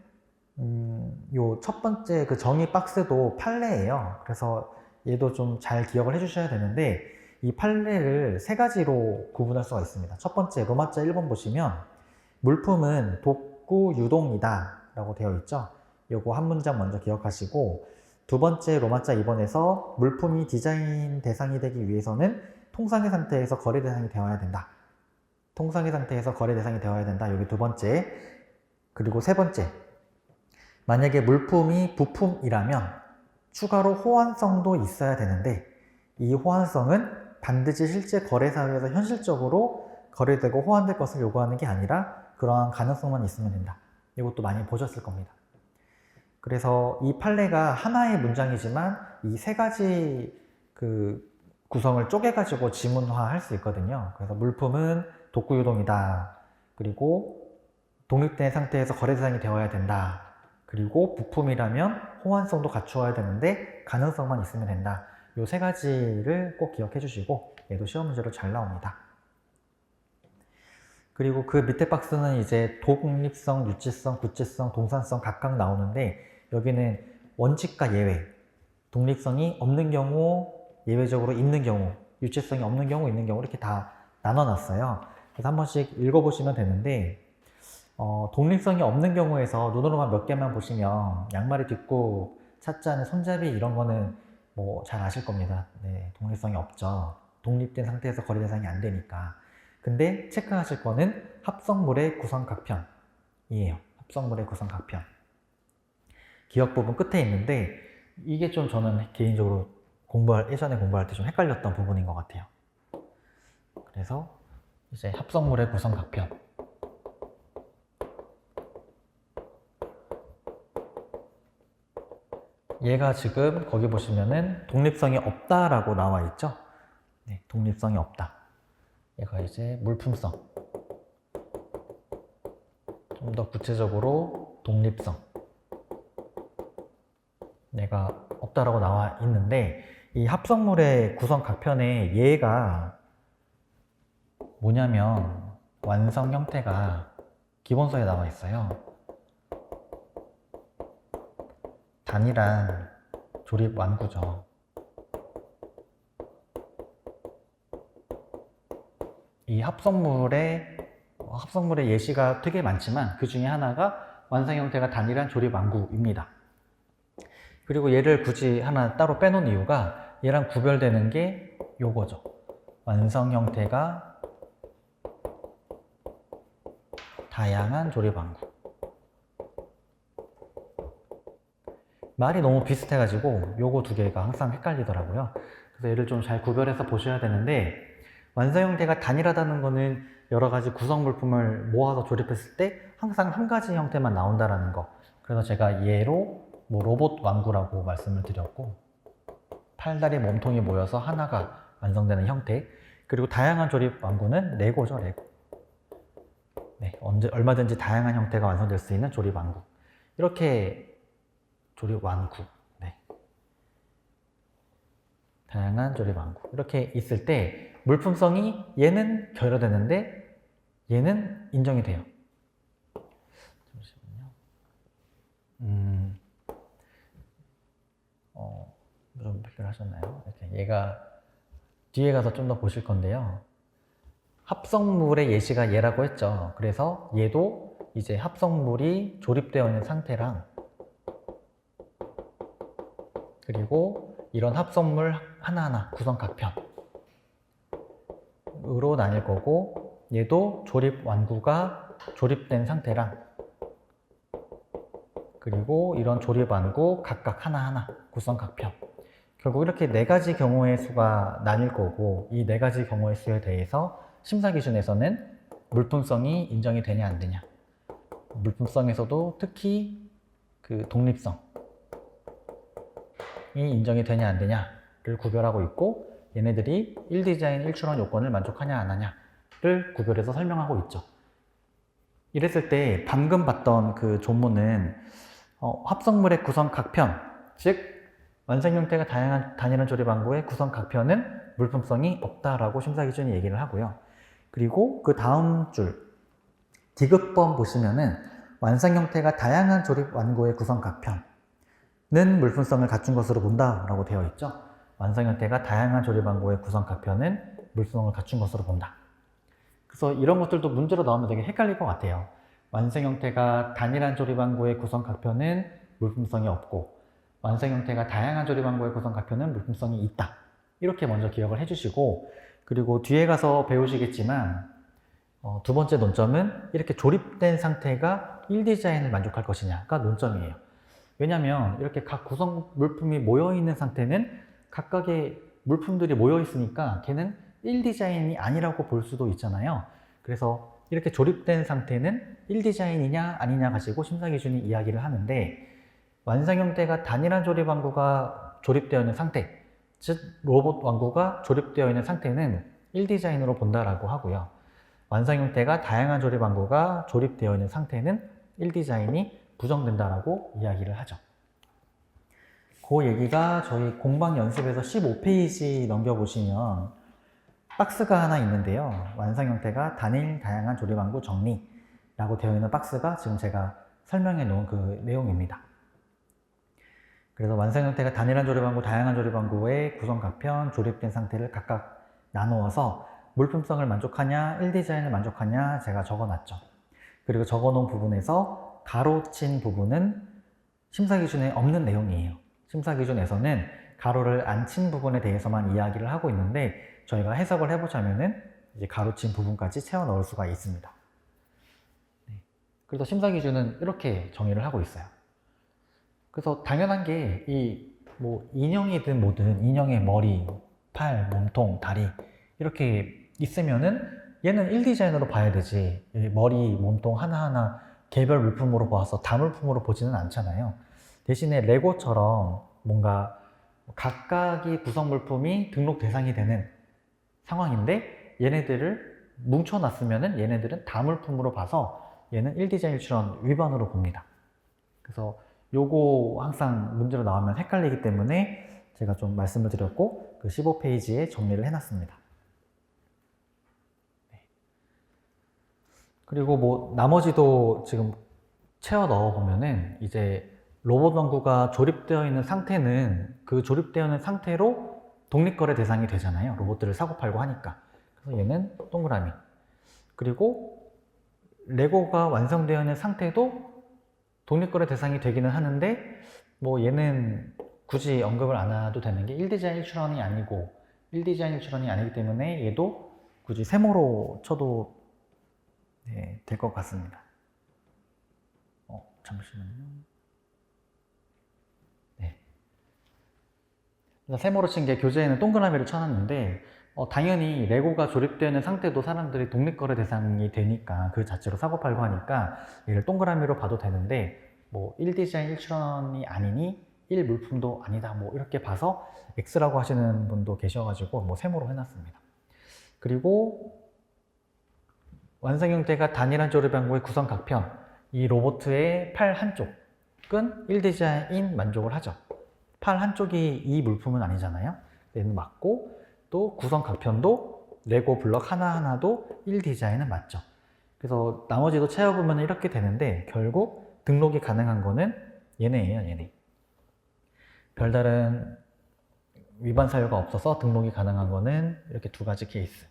요 첫 번째 그 정의 박스도 판례예요. 그래서 얘도 좀 잘 기억을 해주셔야 되는데 이 판례를 세 가지로 구분할 수가 있습니다. 첫 번째 로마자 1번 보시면 물품은 독구 유동이다 라고 되어 있죠. 요거 한 문장 먼저 기억하시고 두 번째 로마자 2번에서 물품이 디자인 대상이 되기 위해서는 통상의 상태에서 거래 대상이 되어야 된다. 통상의 상태에서 거래 대상이 되어야 된다. 여기 두 번째. 그리고 세 번째. 만약에 물품이 부품이라면 추가로 호환성도 있어야 되는데 이 호환성은 반드시 실제 거래사회에서 현실적으로 거래되고 호환될 것을 요구하는 게 아니라 그러한 가능성만 있으면 된다. 이것도 많이 보셨을 겁니다. 그래서 이 판례가 하나의 문장이지만 이 세 가지 그 구성을 쪼개가지고 지문화할 수 있거든요. 그래서 물품은 독구유동이다. 그리고 독립된 상태에서 거래 대상이 되어야 된다. 그리고 부품이라면 호환성도 갖추어야 되는데 가능성만 있으면 된다. 이 세 가지를 꼭 기억해 주시고 얘도 시험 문제로 잘 나옵니다. 그리고 그 밑에 박스는 이제 독립성, 유치성, 구체성, 동산성 각각 나오는데 여기는 원칙과 예외, 독립성이 없는 경우, 예외적으로 있는 경우, 유치성이 없는 경우, 있는 경우 이렇게 다 나눠놨어요. 그래서 한 번씩 읽어보시면 되는데 독립성이 없는 경우에서 눈으로만 몇 개만 보시면 양말의 뒷구, 찻잔의 손잡이 이런 거는 뭐 잘 아실 겁니다. 네, 독립성이 없죠. 독립된 상태에서 거래 대상이 안 되니까. 근데 체크하실 거는 합성물의 구성각편이에요. 합성물의 구성각편. 기억 부분 끝에 있는데 이게 좀 저는 개인적으로 예전에 공부할 때 좀 헷갈렸던 부분인 것 같아요. 그래서 이제 합성물의 구성각편. 얘가 지금 거기 보시면은 독립성이 없다라고 나와 있죠. 네, 독립성이 없다. 얘가 이제 물품성. 좀 더 구체적으로 독립성. 얘가 없다라고 나와 있는데, 이 합성물의 구성 각편에 얘가 뭐냐면 완성 형태가 기본서에 나와 있어요. 단일한 조립 완구죠. 이 합성물의 예시가 되게 많지만 그 중에 하나가 완성 형태가 단일한 조립 완구입니다. 그리고 얘를 굳이 하나 따로 빼놓은 이유가 얘랑 구별되는 게 요거죠. 완성 형태가 다양한 조립 완구. 말이 너무 비슷해가지고 요거 두 개가 항상 헷갈리더라고요. 그래서 얘를 좀 잘 구별해서 보셔야 되는데, 완성 형태가 단일하다는 거는 여러 가지 구성 물품을 모아서 조립했을 때 항상 한 가지 형태만 나온다라는 거. 그래서 제가 얘로 뭐 로봇 완구라고 말씀을 드렸고, 팔다리 몸통이 모여서 하나가 완성되는 형태. 그리고 다양한 조립 완구는 레고죠, 레고. 네, 얼마든지 다양한 형태가 완성될 수 있는 조립 완구. 이렇게 조립 완구. 네. 다양한 조립 완구. 이렇게 있을 때 물품성이 얘는 결여되는데 얘는 인정이 돼요. 잠시만요. 좀 해결하셨나요? 이렇게 얘가 뒤에 가서 좀 더 보실 건데요. 합성물의 예시가 얘라고 했죠. 그래서 얘도 이제 합성물이 조립되어 있는 상태랑, 그리고 이런 합성물 하나하나 구성 각편으로 나뉠 거고, 얘도 조립 완구가 조립된 상태랑, 그리고 이런 조립 완구 각각 하나하나 구성 각편. 결국 이렇게 네 가지 경우의 수가 나뉠 거고, 이 네 가지 경우의 수에 대해서 심사 기준에서는 물품성이 인정이 되냐 안 되냐, 물품성에서도 특히 그 독립성이 인정이 되냐 안 되냐를 구별하고 있고, 얘네들이 1디자인 1출원 요건을 만족하냐 안 하냐를 구별해서 설명하고 있죠. 이랬을 때 방금 봤던 그 조문은 합성물의 구성 각편, 즉 완성 형태가 다양한 단일한 조립 완구의 구성 각편은 물품성이 없다라고 심사기준이 얘기를 하고요. 그리고 그 다음 줄 디귿번 보시면은 완성 형태가 다양한 조립 완구의 구성 각편은 물품성을 갖춘 것으로 본다라고 되어 있죠. 완성 형태가 다양한 조립 완구의 구성 각편은 물품성을 갖춘 것으로 본다. 그래서 이런 것들도 문제로 나오면 되게 헷갈릴 것 같아요. 완성 형태가 단일한 조립 완구의 구성 각편은 물품성이 없고, 완성 형태가 다양한 조립 완구의 구성 각편은 물품성이 있다. 이렇게 먼저 기억을 해주시고, 그리고 뒤에 가서 배우시겠지만 두 번째 논점은 이렇게 조립된 상태가 1디자인을 만족할 것이냐가 논점이에요. 왜냐하면 이렇게 각 구성 물품이 모여있는 상태는 각각의 물품들이 모여있으니까 걔는 1디자인이 아니라고 볼 수도 있잖아요. 그래서 이렇게 조립된 상태는 1디자인이냐 아니냐 가지고 심사기준이 이야기를 하는데, 완성 형태가 단일한 조립 완구가 조립되어 있는 상태, 즉 로봇 완구가 조립되어 있는 상태는 1디자인으로 본다라고 하고요. 완성 형태가 다양한 조립 완구가 조립되어 있는 상태는 1디자인이 부정된다라고 이야기를 하죠. 그 얘기가 저희 공방 연습에서 15페이지 넘겨보시면 박스가 하나 있는데요. 완성 형태가 단일 다양한 조립 완구 정리라고 되어 있는 박스가 지금 제가 설명해 놓은 그 내용입니다. 그래서 완성 형태가 단일한 조립 완구, 다양한 조립 완구의 구성 각편, 조립된 상태를 각각 나누어서 물품성을 만족하냐, 1디자인을 만족하냐 제가 적어놨죠. 그리고 적어놓은 부분에서 가로친 부분은 심사기준에 없는 내용이에요. 심사기준에서는 가로를 안 친 부분에 대해서만 이야기를 하고 있는데, 저희가 해석을 해보자면은 이제 가로친 부분까지 채워 넣을 수가 있습니다. 그래서 심사기준은 이렇게 정의를 하고 있어요. 그래서 당연한 게 뭐 인형이든 뭐든 인형의 머리, 팔, 몸통, 다리 이렇게 있으면은 얘는 1디자인으로 봐야 되지, 머리, 몸통 하나하나 개별 물품으로 봐서 다물품으로 보지는 않잖아요. 대신에 레고처럼 뭔가 각각의 구성 물품이 등록 대상이 되는 상황인데 얘네들을 뭉쳐놨으면은 얘네들은 다물품으로 봐서 얘는 1디자인 1출원 위반으로 봅니다. 그래서 요거 항상 문제로 나오면 헷갈리기 때문에 제가 좀 말씀을 드렸고 그 15페이지에 정리를 해놨습니다. 네. 그리고 뭐 나머지도 지금 채워 넣어 보면은 이제 로봇 원구가 조립되어 있는 상태는 그 조립되어 있는 상태로 독립거래 대상이 되잖아요. 로봇들을 사고 팔고 하니까. 그래서 얘는 동그라미. 그리고 레고가 완성되어 있는 상태도 독립거래 대상이 되기는 하는데 뭐 얘는 굳이 언급을 안 해도 되는 게 1디자인 1출원이 아니고 1디자인 1출원이 아니기 때문에 얘도 굳이 세모로 쳐도 네, 될 것 같습니다. 잠시만요. 네. 세모로 친 게 교재에는 동그라미를 쳐놨는데 당연히 레고가 조립되어 있는 상태도 사람들이 독립거래 대상이 되니까 그 자체로 사고팔고 하니까 얘를 동그라미로 봐도 되는데 뭐 1디자인 1출원이 아니니 1물품도 아니다 뭐 이렇게 봐서 X라고 하시는 분도 계셔가지고 뭐 세모로 해놨습니다. 그리고 완성 형태가 단일한 조립왕국의 구성 각편 이 로봇의 팔 한쪽은 1디자인 만족을 하죠. 팔 한쪽이 이 물품은 아니잖아요. 얘는 맞고 또 구성 각편도 레고 블럭 하나하나도 1디자인은 맞죠. 그래서 나머지도 채워보면 이렇게 되는데 결국 등록이 가능한 거는 얘네예요, 얘네. 별다른 위반 사유가 없어서 등록이 가능한 거는 이렇게 두 가지 케이스.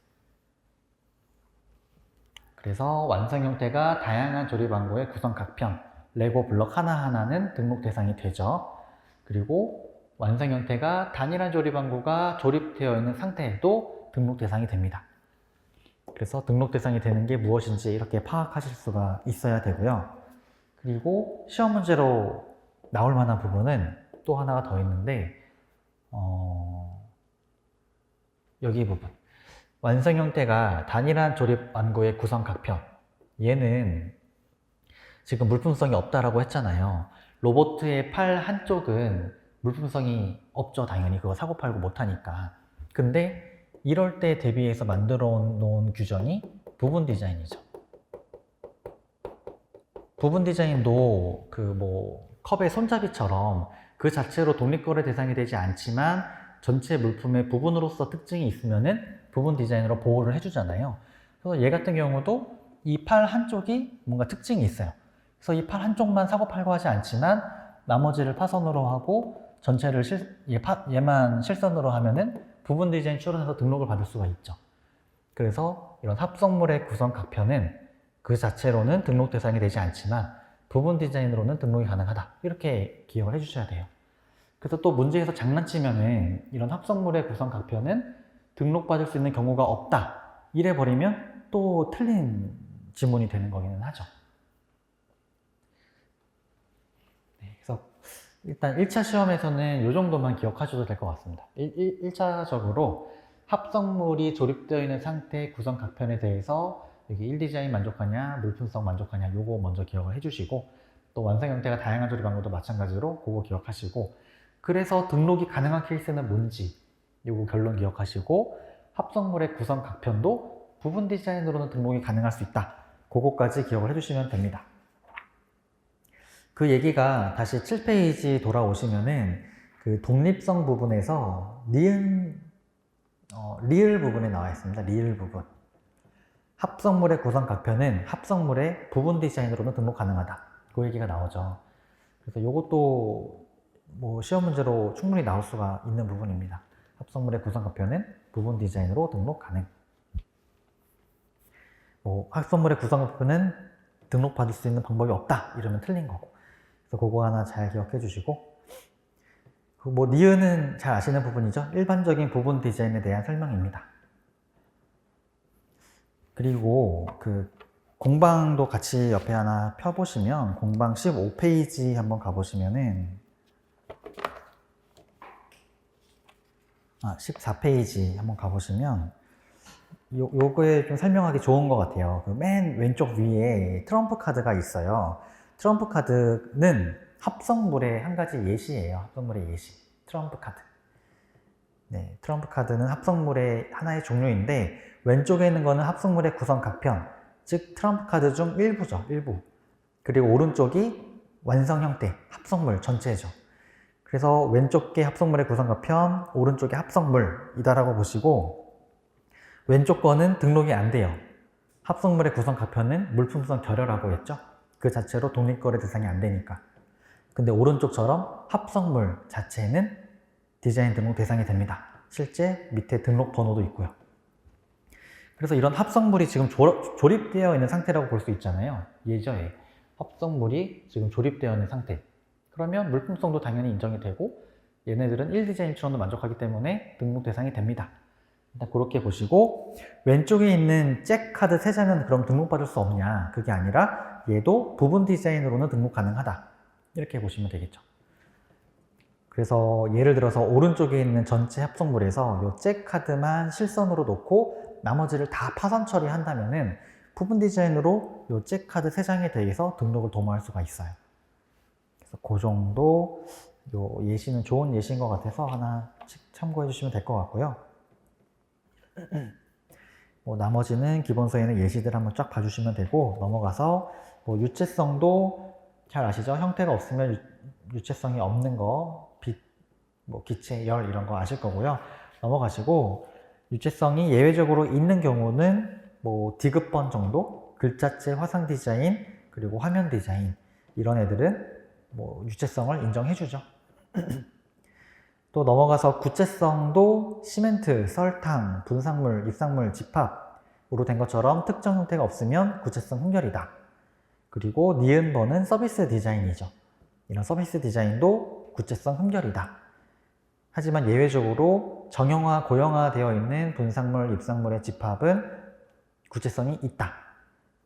그래서 완성 형태가 다양한 조립 완구의 구성 각편, 레고 블럭 하나하나는 등록 대상이 되죠. 그리고 완성 형태가 단일한 조립 완구가 조립되어 있는 상태에도 등록 대상이 됩니다. 그래서 등록 대상이 되는 게 무엇인지 이렇게 파악하실 수가 있어야 되고요. 그리고 시험 문제로 나올 만한 부분은 또 하나가 더 있는데 여기 부분. 완성 형태가 단일한 조립 완구의 구성 각편 얘는 지금 물품성이 없다라고 했잖아요. 로봇의 팔 한쪽은 물품성이 없죠. 당연히 그거 사고 팔고 못하니까. 근데 이럴 때 대비해서 만들어 놓은 규정이 부분 디자인이죠. 부분 디자인도 그 뭐 컵의 손잡이처럼 그 자체로 독립거래 대상이 되지 않지만 전체 물품의 부분으로서 특징이 있으면은 부분 디자인으로 보호를 해주잖아요. 그래서 얘 같은 경우도 이 팔 한쪽이 뭔가 특징이 있어요. 그래서 이 팔 한쪽만 사고 팔고 하지 않지만 나머지를 파선으로 하고 전체를 얘만 실선으로 하면은 부분 디자인 출원해서 등록을 받을 수가 있죠. 그래서 이런 합성물의 구성 각편은 그 자체로는 등록 대상이 되지 않지만 부분 디자인으로는 등록이 가능하다. 이렇게 기억을 해주셔야 돼요. 그래서 또 문제에서 장난치면은 이런 합성물의 구성 각편은 등록받을 수 있는 경우가 없다. 이래 버리면 또 틀린 지문이 되는 거기는 하죠. 네, 그래서 일단 1차 시험에서는 이 정도만 기억하셔도 될 것 같습니다. 1차적으로 합성물이 조립되어 있는 상태의 구성 각편에 대해서 여기 1디자인 만족하냐, 물품성 만족하냐 요거 먼저 기억을 해주시고 또 완성 형태가 다양한 조립 방법도 마찬가지로 그거 기억하시고 그래서 등록이 가능한 케이스는 뭔지 요거 결론 기억하시고 합성물의 구성 각편도 부분 디자인으로는 등록이 가능할 수 있다. 그거까지 기억을 해주시면 됩니다. 그 얘기가 다시 7페이지 돌아오시면은 그 독립성 부분에서 리을 부분에 나와 있습니다. 리을 부분. 합성물의 구성 각편은 합성물의 부분 디자인으로는 등록 가능하다. 그 얘기가 나오죠. 그래서 이것도 뭐 시험 문제로 충분히 나올 수가 있는 부분입니다. 합성물의 구성 각편은 부분 디자인으로 등록 가능. 뭐 합성물의 구성 각편은 등록받을 수 있는 방법이 없다. 이러면 틀린 거고. 그래서 그거 하나 잘 기억해 주시고 뭐 니은은 잘 아시는 부분이죠. 일반적인 부분 디자인에 대한 설명입니다. 그리고 그 공방도 같이 옆에 하나 펴보시면 공방 15페이지 한번 가보시면은 14페이지 한번 가보시면 요거에 좀 설명하기 좋은 것 같아요. 그 맨 왼쪽 위에 트럼프 카드가 있어요. 트럼프 카드는 합성물의 한 가지 예시예요. 합성물의 예시. 트럼프 카드. 네, 트럼프 카드는 합성물의 하나의 종류인데 왼쪽에 있는 거는 합성물의 구성 각편, 즉 트럼프 카드 중 일부죠, 일부. 그리고 오른쪽이 완성 형태, 합성물 전체죠. 그래서 왼쪽에 합성물의 구성 각편, 오른쪽에 합성물이다라고 보시고 왼쪽 거는 등록이 안 돼요. 합성물의 구성 각편은 물품성 결여라고 했죠. 그 자체로 독립거래 대상이 안 되니까. 근데 오른쪽처럼 합성물 자체는 디자인 등록 대상이 됩니다. 실제 밑에 등록 번호도 있고요. 그래서 이런 합성물이 지금 조립되어 있는 상태라고 볼 수 있잖아요. 예저에 합성물이 지금 조립되어 있는 상태. 그러면 물품성도 당연히 인정이 되고 얘네들은 1디자인처럼도 만족하기 때문에 등록 대상이 됩니다. 일단 그렇게 보시고 왼쪽에 있는 잭 카드 3장은 그럼 등록받을 수 없냐? 그게 아니라 얘도 부분 디자인으로는 등록 가능하다. 이렇게 보시면 되겠죠. 그래서 예를 들어서 오른쪽에 있는 전체 합성물에서 이 잭 카드만 실선으로 놓고 나머지를 다 파선 처리한다면은 부분 디자인으로 이 잭 카드 3장에 대해서 등록을 도모할 수가 있어요. 그래서 그 정도 요 예시는 좋은 예시인 것 같아서 하나씩 참고해 주시면 될 것 같고요. 뭐 나머지는 기본서에는 예시들 한번 쫙 봐주시면 되고 넘어가서 뭐 유체성도 잘 아시죠? 형태가 없으면 유체성이 없는 거, 빛, 뭐 기체, 열 이런 거 아실 거고요. 넘어가시고 유체성이 예외적으로 있는 경우는 뭐 디귿번 정도, 글자체 화상 디자인, 그리고 화면 디자인 이런 애들은 뭐 유체성을 인정해주죠. 또 넘어가서 구체성도 시멘트, 설탕, 분상물, 입상물, 집합으로 된 것처럼 특정 형태가 없으면 구체성 흠결이다. 그리고 니은번은 서비스 디자인이죠. 이런 서비스 디자인도 구체성 흠결이다. 하지만 예외적으로 정형화, 고형화 되어 있는 분상물, 입상물의 집합은 구체성이 있다.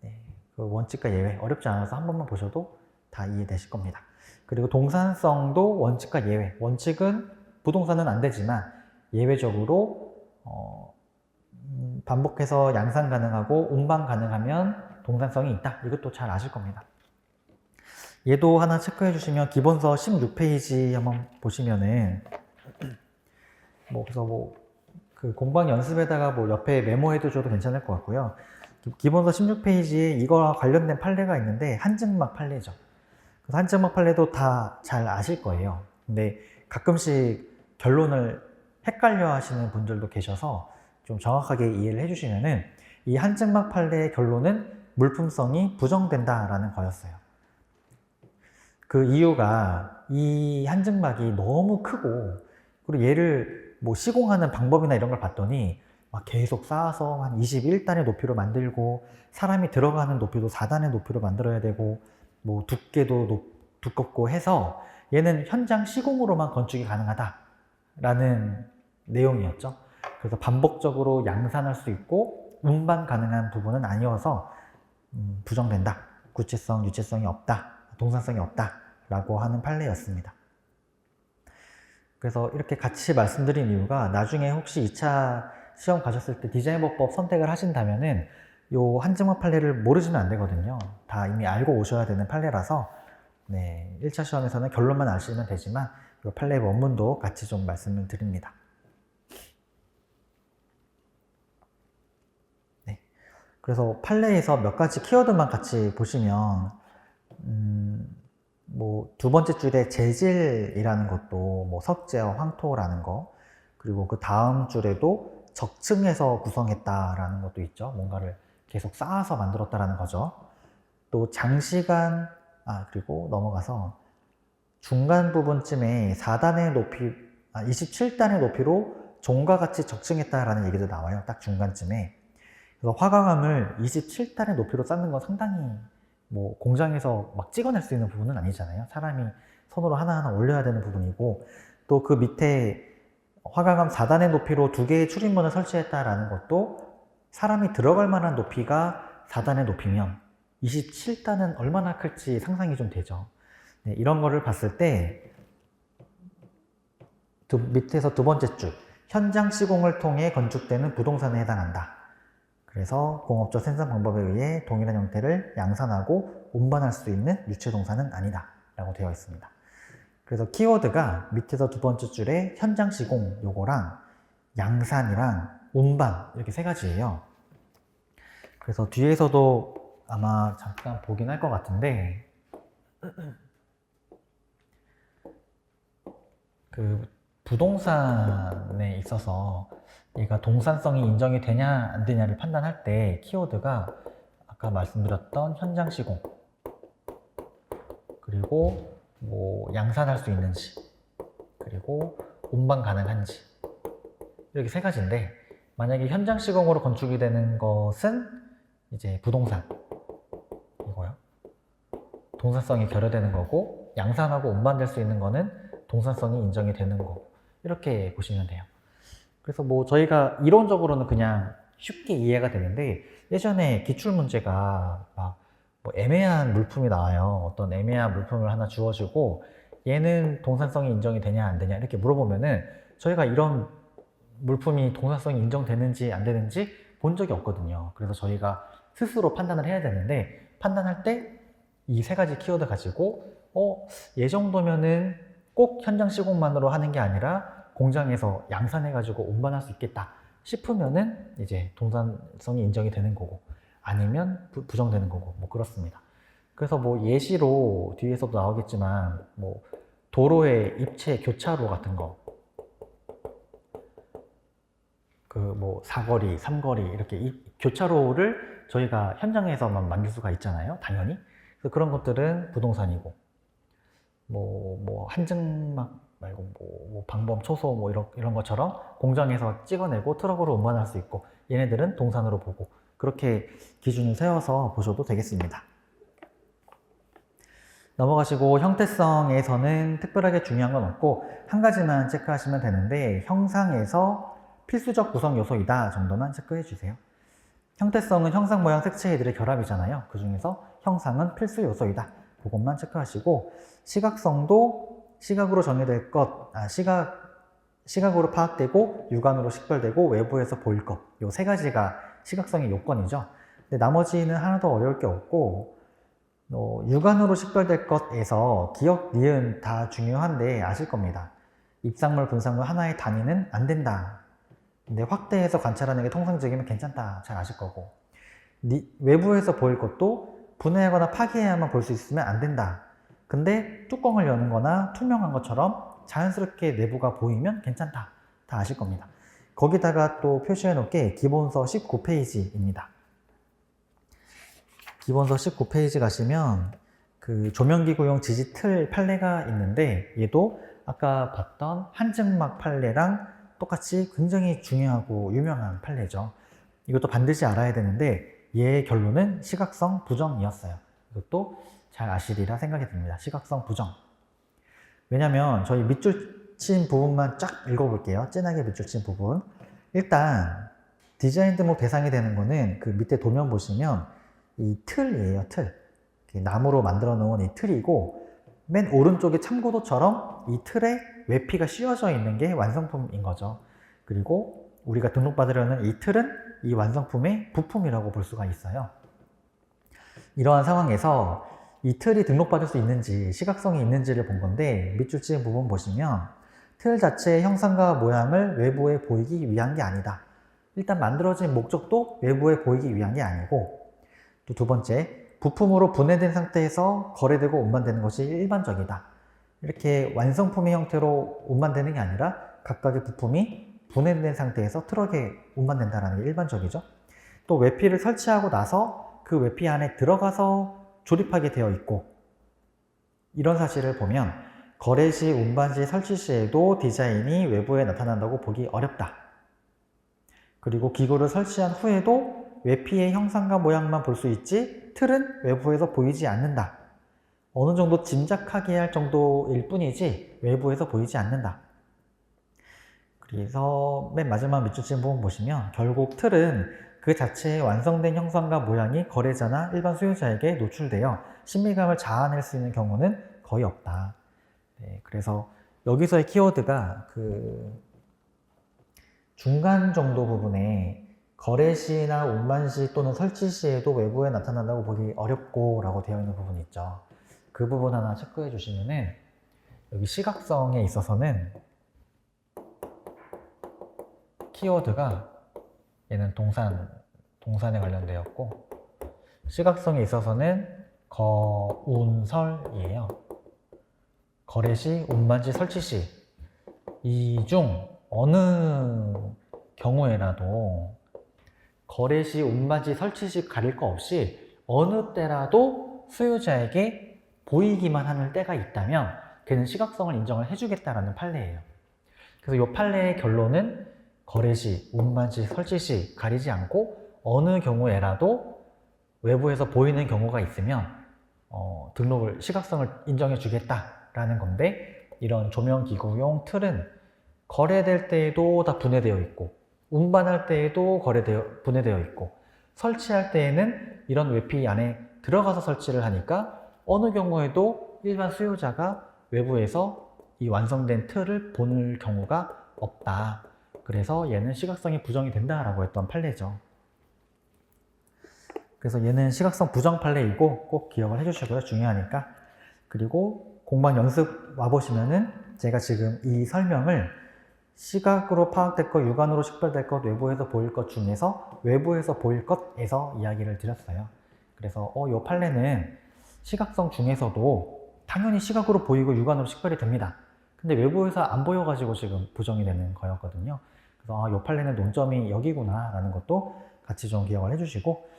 네, 그 원칙과 예외 어렵지 않아서 한 번만 보셔도 다 이해되실 겁니다. 그리고 동산성도 원칙과 예외. 원칙은 부동산은 안 되지만 예외적으로 반복해서 양산 가능하고 운반 가능하면 동산성이 있다. 이것도 잘 아실 겁니다. 얘도 하나 체크해 주시면 기본서 16페이지 한번 보시면은 뭐 그래서 뭐 그 공방 연습에다가 뭐 옆에 메모해 두셔도 괜찮을 것 같고요. 기본서 16페이지에 이거와 관련된 판례가 있는데 한증막 판례죠. 그래서 한증막 판례도 다 잘 아실 거예요. 근데 가끔씩 결론을 헷갈려 하시는 분들도 계셔서 좀 정확하게 이해를 해주시면은 이 한증막 판례의 결론은 물품성이 부정된다라는 거였어요. 그 이유가 이 한증막이 너무 크고 그리고 얘를 뭐 시공하는 방법이나 이런 걸 봤더니 막 계속 쌓아서 한 21단의 높이로 만들고 사람이 들어가는 높이도 4단의 높이로 만들어야 되고 뭐 두께도 두껍고 해서 얘는 현장 시공으로만 건축이 가능하다라는 내용이었죠. 그래서 반복적으로 양산할 수 있고 운반 가능한 부분은 아니어서 부정된다. 구체성, 유체성이 없다. 동산성이 없다. 라고 하는 판례였습니다. 그래서 이렇게 같이 말씀드린 이유가 나중에 혹시 2차 시험 가셨을 때 디자인법법 선택을 하신다면은 요 한증막 판례를 모르시면 안 되거든요. 다 이미 알고 오셔야 되는 판례라서 네, 1차 시험에서는 결론만 아시면 되지만 이 판례 원문도 같이 좀 말씀을 드립니다. 네, 그래서 판례에서 몇 가지 키워드만 같이 보시면 뭐 두 번째 줄에 재질이라는 것도 뭐 석재와 황토라는 거 그리고 그 다음 줄에도 적층해서 구성했다라는 것도 있죠. 뭔가를 계속 쌓아서 만들었다라는 거죠. 또 장시간 그리고 넘어가서 중간 부분쯤에 4단의 높이 27단의 높이로 종과 같이 적층했다라는 얘기도 나와요. 딱 중간쯤에. 그래서 화강암을 27단의 높이로 쌓는 건 상당히 뭐 공장에서 막 찍어낼 수 있는 부분은 아니잖아요. 사람이 손으로 하나하나 올려야 되는 부분이고 또 그 밑에 화강암 4단의 높이로 2개의 출입문을 설치했다라는 것도 사람이 들어갈 만한 높이가 4단의 높이면 27단은 얼마나 클지 상상이 좀 되죠. 네, 이런 거를 봤을 때 밑에서 두 번째 줄 현장 시공을 통해 건축되는 부동산에 해당한다. 그래서 공업적 생산 방법에 의해 동일한 형태를 양산하고 운반할 수 있는 유체동산은 아니다 라고 되어 있습니다. 그래서 키워드가 밑에서 두 번째 줄에 현장 시공 요거랑 양산이랑 운반 이렇게 세 가지예요. 그래서 뒤에서도 아마 잠깐 보긴 할 것 같은데 그 부동산에 있어서 얘가 동산성이 인정이 되냐 안 되냐를 판단할 때 키워드가 아까 말씀드렸던 현장 시공 그리고 뭐 양산할 수 있는지 그리고 운반 가능한지 이렇게 세 가지인데 만약에 현장 시공으로 건축이 되는 것은 이제 부동산 이거요. 동산성이 결여되는 거고 양산하고 운반될 수 있는 거는 동산성이 인정이 되는 거 이렇게 보시면 돼요. 그래서 뭐 저희가 이론적으로는 그냥 쉽게 이해가 되는데 예전에 기출문제가 막 뭐 애매한 물품이 나와요. 어떤 애매한 물품을 하나 주어지고 얘는 동산성이 인정이 되냐 안 되냐 이렇게 물어보면은 저희가 이런 물품이 동산성이 인정되는지 안 되는지 본 적이 없거든요. 그래서 저희가 스스로 판단을 해야 되는데 판단할 때 이 세 가지 키워드 가지고 얘 정도면은 꼭 현장 시공만으로 하는 게 아니라 공장에서 양산해가지고 운반할 수 있겠다 싶으면은 이제 동산성이 인정이 되는 거고 아니면 부정되는 거고 뭐 그렇습니다. 그래서 뭐 예시로 뒤에서도 나오겠지만 뭐 도로의 입체 교차로 같은 거 그 뭐 사거리, 삼거리 이렇게 교차로를 저희가 현장에서만 만들 수가 있잖아요. 당연히. 그래서 그런 것들은 부동산이고 뭐 한증막 말고 뭐 방범 초소 뭐 이런 것처럼 공장에서 찍어내고 트럭으로 운반할 수 있고 얘네들은 동산으로 보고 그렇게 기준을 세워서 보셔도 되겠습니다. 넘어가시고 형태성에서는 특별하게 중요한 건 없고 한 가지만 체크하시면 되는데 형상에서 필수적 구성 요소이다 정도만 체크해 주세요. 형태성은 형상, 모양, 색채들의 결합이잖아요. 그 중에서 형상은 필수 요소이다. 그것만 체크하시고 시각성도 시각으로 정의될 것, 시각으로 파악되고 육안으로 식별되고 외부에서 보일 것. 요 세 가지가 시각성의 요건이죠. 근데 나머지는 하나도 어려울 게 없고 육안으로 식별될 것에서 기억, 니은 다 중요한데 아실 겁니다. 입상물, 분상물 하나의 단위는 안 된다. 근데 확대해서 관찰하는 게 통상적이면 괜찮다. 잘 아실 거고 외부에서 보일 것도 분해하거나 파괴해야만 볼 수 있으면 안 된다. 근데 뚜껑을 여는 거나 투명한 것처럼 자연스럽게 내부가 보이면 괜찮다. 다 아실 겁니다. 거기다가 또 표시해 놓게 기본서 19페이지입니다. 기본서 19페이지 가시면 그 조명기구용 지지 틀 판례가 있는데 얘도 아까 봤던 한증막 판례랑 똑같이 굉장히 중요하고 유명한 판례죠. 이것도 반드시 알아야 되는데 얘의 결론은 시각성 부정이었어요. 이것도 잘 아시리라 생각이 듭니다. 시각성 부정. 왜냐면 저희 밑줄 친 부분만 쫙 읽어볼게요. 진하게 밑줄 친 부분. 일단 디자인 등록 대상이 되는 거는 그 밑에 도면 보시면 이 틀이에요. 틀. 나무로 만들어 놓은 이 틀이고 맨 오른쪽에 참고도처럼 이 틀에 외피가 씌워져 있는 게 완성품인 거죠. 그리고 우리가 등록받으려는 이 틀은 이 완성품의 부품이라고 볼 수가 있어요. 이러한 상황에서 이 틀이 등록받을 수 있는지 시각성이 있는지를 본 건데 밑줄 친 부분 보시면 틀 자체의 형상과 모양을 외부에 보이기 위한 게 아니다. 일단 만들어진 목적도 외부에 보이기 위한 게 아니고 또 두 번째, 부품으로 분해된 상태에서 거래되고 운반되는 것이 일반적이다. 이렇게 완성품의 형태로 운반되는 게 아니라 각각의 부품이 분해된 상태에서 트럭에 운반된다는 게 일반적이죠. 또 외피를 설치하고 나서 그 외피 안에 들어가서 조립하게 되어 있고 이런 사실을 보면 거래 시, 운반 시, 설치 시에도 디자인이 외부에 나타난다고 보기 어렵다. 그리고 기구를 설치한 후에도 외피의 형상과 모양만 볼 수 있지 틀은 외부에서 보이지 않는다. 어느 정도 짐작하게 할 정도일 뿐이지 외부에서 보이지 않는다. 그래서 맨 마지막 밑줄 친 부분 보시면 결국 틀은 그 자체의 완성된 형상과 모양이 거래자나 일반 소유자에게 노출되어 신비감을 자아낼 수 있는 경우는 거의 없다. 네, 그래서 여기서의 키워드가 그 중간 정도 부분에 거래 시나 운반 시 또는 설치 시에도 외부에 나타난다고 보기 어렵고 라고 되어 있는 부분이 있죠. 그 부분 하나 체크해 주시면은 여기 시각성에 있어서는 키워드가 얘는 동산에 관련되었고, 시각성에 있어서는 거운설이에요. 거래시, 운반시, 설치시, 이 중 어느 경우에라도 거래시, 운반시, 설치시 가릴 거 없이 어느 때라도 수요자에게 보이기만 하는 때가 있다면 걔는 시각성을 인정을 해주겠다라는 판례예요. 그래서 이 판례의 결론은 거래시, 운반시, 설치시 가리지 않고 어느 경우에라도 외부에서 보이는 경우가 있으면 등록을, 시각성을 인정해 주겠다라는 건데, 이런 조명기구용 틀은 거래될 때에도 다 분해되어 있고, 운반할 때에도 분해되어 있고, 설치할 때에는 이런 외피 안에 들어가서 설치를 하니까 어느 경우에도 일반 수요자가 외부에서 이 완성된 틀을 볼 경우가 없다. 그래서 얘는 시각성이 부정이 된다라고 했던 판례죠. 그래서 얘는 시각성 부정 판례이고 꼭 기억을 해주시고요. 중요하니까. 그리고 공방 연습 와보시면은 제가 지금 이 설명을 시각으로 파악될 것, 육안으로 식별될 것, 외부에서 보일 것 중에서 외부에서 보일 것에서 이야기를 드렸어요. 그래서 이 판례는 시각성 중에서도 당연히 시각으로 보이고 육안으로 식별이 됩니다. 근데 외부에서 안 보여가지고 지금 부정이 되는 거였거든요. 그래서 이 판례는 논점이 여기구나 라는 것도 같이 좀 기억을 해주시고,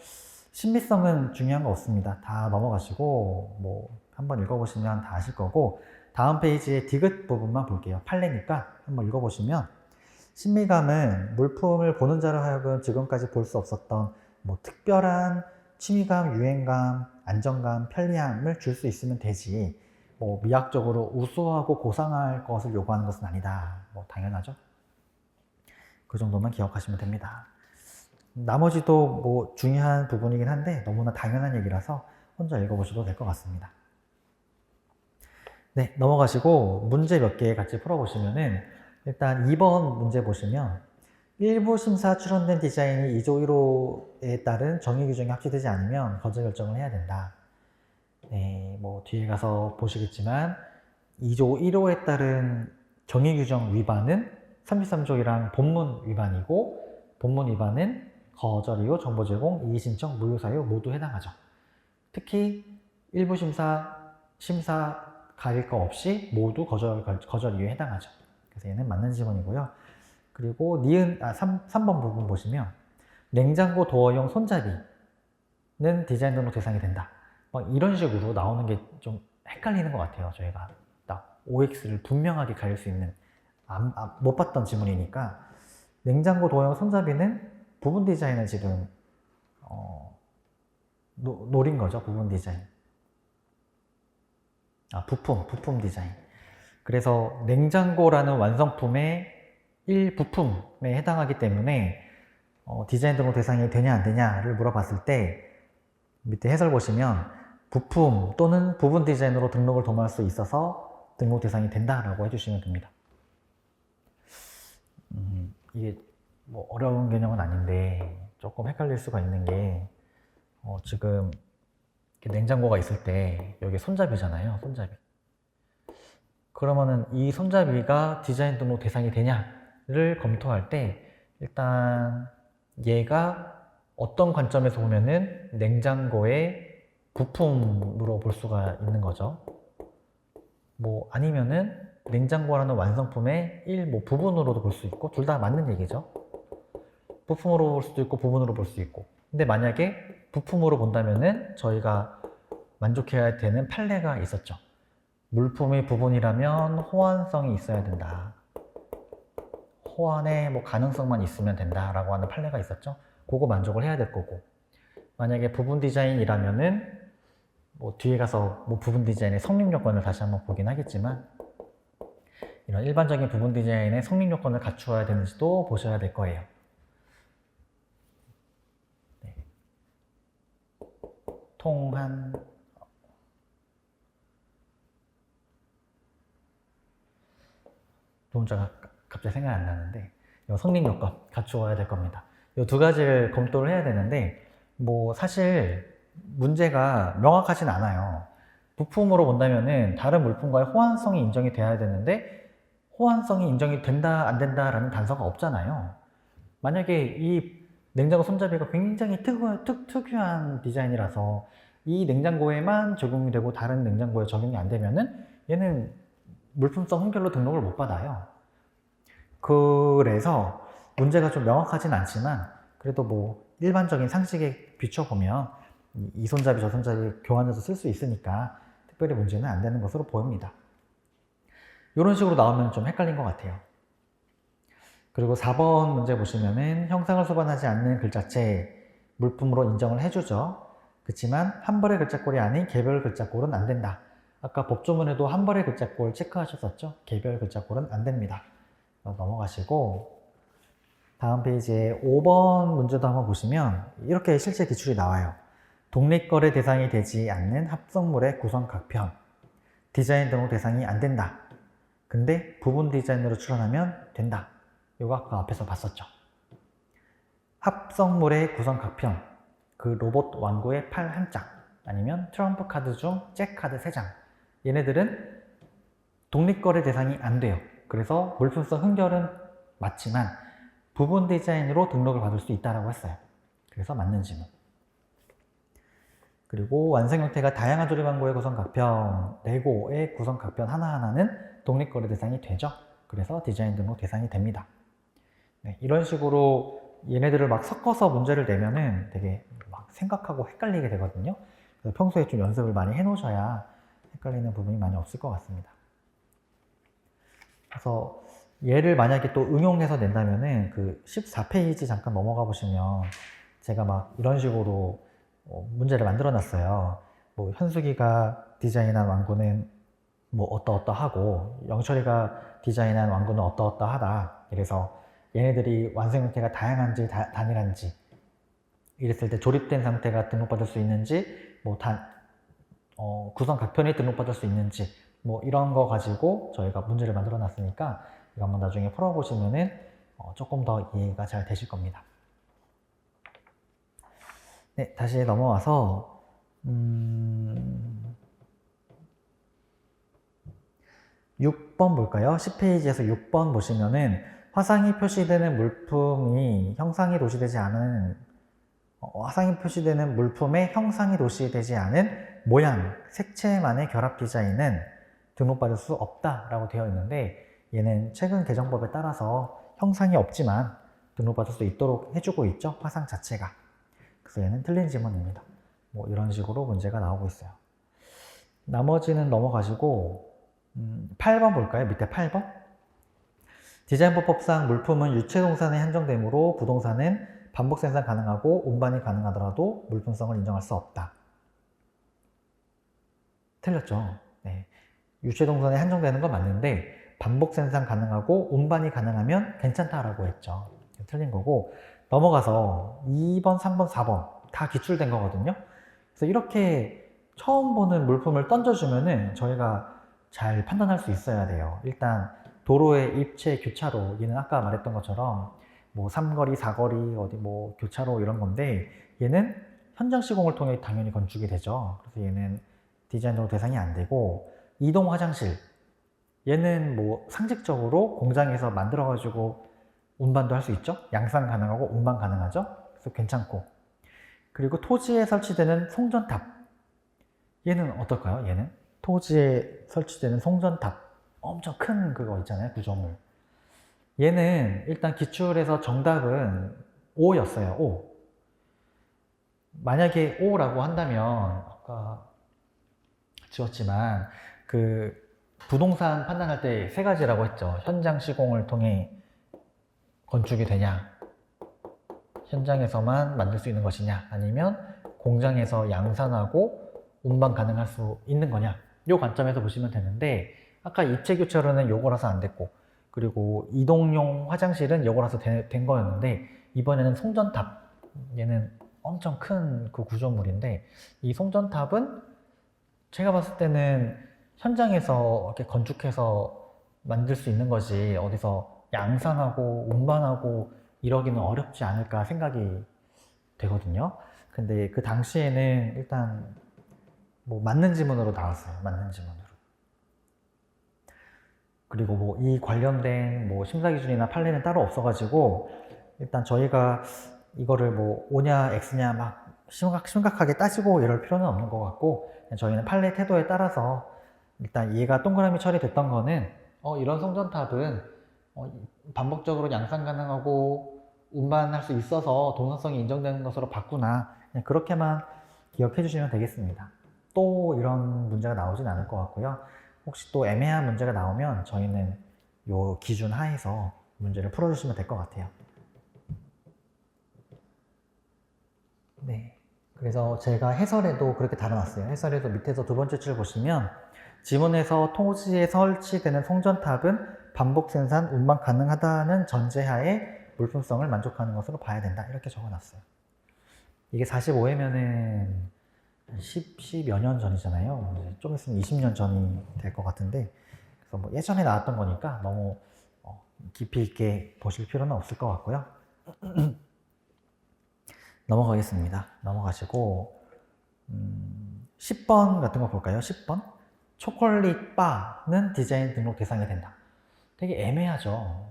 신비성은 중요한 거 없습니다. 다 넘어가시고 뭐 한번 읽어보시면 다 아실 거고, 다음 페이지의 디귿 부분만 볼게요. 판례니까 한번 읽어보시면, 신미감은 물품을 보는 자로 하여금 지금까지 볼 수 없었던 뭐 특별한 취미감, 유행감, 안정감, 편리함을 줄 수 있으면 되지, 뭐 미학적으로 우수하고 고상할 것을 요구하는 것은 아니다. 뭐 당연하죠. 그 정도만 기억하시면 됩니다. 나머지도 뭐 중요한 부분이긴 한데 너무나 당연한 얘기라서 혼자 읽어보셔도 될 것 같습니다. 네, 넘어가시고 문제 몇 개 같이 풀어보시면은, 일단 2번 문제 보시면 일부 심사 출원된 디자인이 2조 1호에 따른 정의 규정이 합치되지 않으면 거절 결정을 해야 된다. 네, 뭐 뒤에 가서 보시겠지만 2조 1호에 따른 정의 규정 위반은 33조이랑 본문 위반이고, 본문 위반은 거절 이유, 정보 제공, 이의 신청, 무효 사유 모두 해당하죠. 특히 일부 심사 가릴 거 없이 모두 거절 이유에 해당하죠. 그래서 얘는 맞는 지문이고요. 그리고 3번 부분 보시면 냉장고 도어용 손잡이는 디자인 등록 대상이 된다. 막 이런 식으로 나오는 게 좀 헷갈리는 것 같아요. 저희가 딱 OX를 분명하게 가릴 수 있는, 못 봤던 지문이니까. 냉장고 도어용 손잡이는 부분 디자인을 지금 노린 거죠. 부분 디자인. 부품 디자인. 그래서 냉장고라는 완성품의 일부품에 해당하기 때문에 디자인 등록 대상이 되냐 안 되냐를 물어봤을 때 밑에 해설 보시면 부품 또는 부분 디자인으로 등록을 도모할 수 있어서 등록 대상이 된다라고 해주시면 됩니다. 이게 뭐 어려운 개념은 아닌데 조금 헷갈릴 수가 있는 게, 지금 냉장고가 있을 때 여기 손잡이잖아요. 손잡이. 그러면은 이 손잡이가 디자인 등록 대상이 되냐를 검토할 때 일단 얘가 어떤 관점에서 보면은 냉장고의 부품으로 볼 수가 있는 거죠. 뭐 아니면은 냉장고라는 완성품의 뭐 부분으로도 볼 수 있고, 둘 다 맞는 얘기죠. 부품으로 볼 수도 있고 부분으로 볼 수 있고. 근데 만약에 부품으로 본다면은 저희가 만족해야 되는 판례가 있었죠. 물품의 부분이라면 호환성이 있어야 된다. 호환의 뭐 가능성만 있으면 된다라고 하는 판례가 있었죠. 그거 만족을 해야 될 거고, 만약에 부분 디자인이라면은 뭐 뒤에 가서 뭐 부분 디자인의 성립 요건을 다시 한번 보긴 하겠지만, 이런 일반적인 부분 디자인의 성립 요건을 갖추어야 되는지도 보셔야 될 거예요. 네. 통한 문자가 갑자기 생각이 안 나는데, 이 성립 요건 갖추어야 될 겁니다. 이 두 가지를 검토를 해야 되는데, 뭐 사실 문제가 명확하진 않아요. 부품으로 본다면은 다른 물품과의 호환성이 인정이 돼야 되는데 호환성이 인정이 된다 안 된다라는 단서가 없잖아요. 만약에 이 냉장고 손잡이가 굉장히 특유한 디자인이라서 이 냉장고에만 적용이 되고 다른 냉장고에 적용이 안 되면은 얘는 물품성 흠결로 등록을 못 받아요. 그래서 문제가 좀 명확하진 않지만 그래도 뭐 일반적인 상식에 비춰보면 이 손잡이 저 손잡이 교환해서 쓸 수 있으니까 특별히 문제는 안 되는 것으로 보입니다. 이런 식으로 나오면 좀 헷갈린 것 같아요. 그리고 4번 문제 보시면은 형상을 수반하지 않는 글자체 물품으로 인정을 해주죠. 그렇지만 한 벌의 글자꼴이 아닌 개별 글자꼴은 안 된다. 아까 법조문에도 한 벌의 글자꼴 체크하셨었죠? 개별 글자꼴은 안 됩니다. 넘어가시고 다음 페이지에 5번 문제도 한번 보시면 이렇게 실제 기출이 나와요. 독립거래 대상이 되지 않는 합성물의 구성 각편 디자인 등록 대상이 안 된다. 근데 부분 디자인으로 출원하면 된다. 이거 아까 앞에서 봤었죠. 합성물의 구성 각편 그 로봇 완구의 팔 한 짝 아니면 트럼프 카드 중 잭 카드 3장 얘네들은 독립거래 대상이 안 돼요. 그래서 물품성 흠결은 맞지만 부분 디자인으로 등록을 받을 수 있다고 했어요. 그래서 맞는 질문. 그리고 완성 형태가 다양한 조립 완구의 구성 각편, 레고의 구성 각편 하나하나는 독립거래 대상이 되죠. 그래서 디자인 등록 대상이 됩니다. 네, 이런 식으로 얘네들을 막 섞어서 문제를 내면은 되게 막 생각하고 헷갈리게 되거든요. 그래서 평소에 좀 연습을 많이 해놓으셔야 헷갈리는 부분이 많이 없을 것 같습니다. 그래서 얘를 만약에 또 응용해서 낸다면은 그 14페이지 잠깐 넘어가 보시면 제가 막 이런 식으로 문제를 만들어 놨어요. 뭐 현숙이가 디자인한 완구는 뭐 어떠어떠하고 영철이가 디자인한 완구는 어떠어떠하다. 이래서 얘네들이 완성 형태가 다양한지 단일한지 이랬을 때 조립된 상태가 등록받을 수 있는지 뭐 구성 각편이 등록받을 수 있는지 뭐 이런 거 가지고 저희가 문제를 만들어 놨으니까 이거 한번 나중에 풀어보시면은 조금 더 이해가 잘 되실 겁니다. 네, 다시 넘어와서 6번 볼까요? 10페이지에서 6번 보시면은 화상이 표시되는 물품이 형상이 도시되지 않은 화상이 표시되는 물품의 형상이 도시되지 않은 모양, 색채만의 결합 디자인은 등록받을 수 없다라고 되어 있는데 얘는 최근 개정법에 따라서 형상이 없지만 등록받을 수 있도록 해주고 있죠. 화상 자체가. 그래서 얘는 틀린 지문입니다. 뭐 이런 식으로 문제가 나오고 있어요. 나머지는 넘어가시고 8번 볼까요? 밑에 8번. 디자인법상 물품은 유체동산에 한정되므로 부동산은 반복 생산 가능하고 운반이 가능하더라도 물품성을 인정할 수 없다. 틀렸죠. 네. 유체동산에 한정되는 건 맞는데 반복 생산 가능하고 운반이 가능하면 괜찮다라고 했죠. 틀린 거고 넘어가서 2번, 3번, 4번 다 기출된 거거든요. 그래서 이렇게 처음 보는 물품을 던져주면은 저희가 잘 판단할 수 있어야 돼요. 일단 도로의 입체 교차로, 얘는 아까 말했던 것처럼 뭐 삼거리, 사거리, 어디 뭐 교차로 이런 건데 얘는 현장 시공을 통해 당연히 건축이 되죠. 그래서 얘는 디자인으로 대상이 안 되고 이동 화장실, 얘는 뭐 상식적으로 공장에서 만들어가지고 운반도 할 수 있죠. 양산 가능하고 운반 가능하죠. 그래서 괜찮고 그리고 토지에 설치되는 송전탑, 얘는 어떨까요? 얘는 토지에 설치되는 송전탑 엄청 큰 그거 있잖아요. 구조물. 얘는 일단 기출에서 정답은 O였어요. O. 만약에 O라고 한다면 아까 지웠지만 그 부동산 판단할 때 세 가지라고 했죠. 현장 시공을 통해 건축이 되냐, 현장에서만 만들 수 있는 것이냐, 아니면 공장에서 양산하고 운반 가능할 수 있는 거냐, 이 관점에서 보시면 되는데 아까 입체 교차로는 요거라서 안 됐고 그리고 이동용 화장실은 요거라서 된 거였는데 이번에는 송전탑, 얘는 엄청 큰 그 구조물인데 이 송전탑은 제가 봤을 때는 현장에서 이렇게 건축해서 만들 수 있는 거지 어디서 양산하고 운반하고 이러기는 어렵지 않을까 생각이 되거든요. 근데 그 당시에는 일단 뭐 맞는 지문으로 나왔어요. 맞는 지문으로. 그리고 뭐 이 관련된 뭐 심사 기준이나 판례는 따로 없어가지고 일단 저희가 이거를 뭐 O냐 X냐 막 심각하게 따지고 이럴 필요는 없는 것 같고, 그냥 저희는 판례 태도에 따라서 일단 얘가 동그라미 처리됐던 거는 이런 송전탑은 반복적으로 양산 가능하고 운반할 수 있어서 동선성이 인정되는 것으로 봤구나, 그냥 그렇게만 기억해 주시면 되겠습니다. 또 이런 문제가 나오진 않을 것 같고요. 혹시 또 애매한 문제가 나오면 저희는 요 기준 하에서 문제를 풀어주시면 될 것 같아요. 네. 그래서 제가 해설에도 그렇게 달아놨어요. 해설에도 밑에서 두 번째 줄 보시면 지문에서 토지에 설치되는 송전탑은 반복 생산, 운반 가능하다는 전제하에 물품성을 만족하는 것으로 봐야 된다. 이렇게 적어놨어요. 이게 45회면은 10여 년 전이잖아요. 좀 있으면 20년 전이 될 것 같은데, 그래서 뭐 예전에 나왔던 거니까 너무 깊이 있게 보실 필요는 없을 것 같고요. 넘어가겠습니다. 넘어가시고 10번 같은 거 볼까요? 10번. 초콜릿 바는 디자인 등록 대상이 된다. 되게 애매하죠.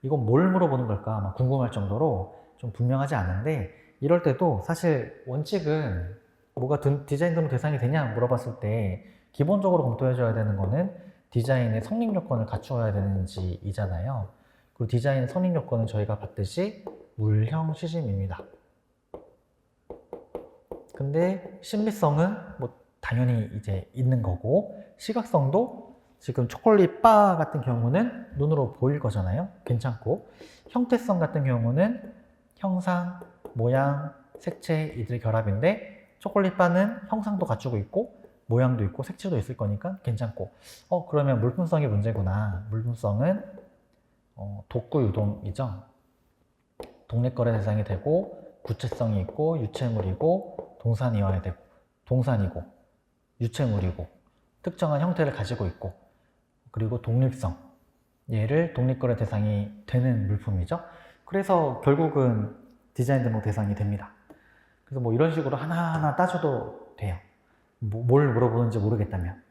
이건 뭘 물어보는 걸까 막 궁금할 정도로 좀 분명하지 않은데, 이럴 때도 사실 원칙은 뭐가 디자인 등록 대상이 되냐 물어봤을 때 기본적으로 검토해줘야 되는 거는 디자인의 성립 요건을 갖추어야 되는지이잖아요. 그리고 디자인 성립 요건은 저희가 봤듯이 물형 시심입니다. 근데 신비성은 뭐 당연히 이제 있는 거고, 시각성도 지금 초콜릿 바 같은 경우는 눈으로 보일 거잖아요. 괜찮고, 형태성 같은 경우는 형상, 모양, 색채 이들의 결합인데 초콜릿 바는 형상도 갖추고 있고 모양도 있고 색채도 있을 거니까 괜찮고, 그러면 물품성이 문제구나. 물품성은 독구 유동이죠. 독립거래 대상이 되고 구체성이 있고 유체물이고 동산이어야 되고, 동산이고 유체물이고 특정한 형태를 가지고 있고, 그리고 독립성, 얘를 독립거래 대상이 되는 물품이죠. 그래서 결국은 디자인 등록 대상이 됩니다. 그래서 뭐 이런 식으로 하나하나 따져도 돼요. 뭘 물어보는지 모르겠다면.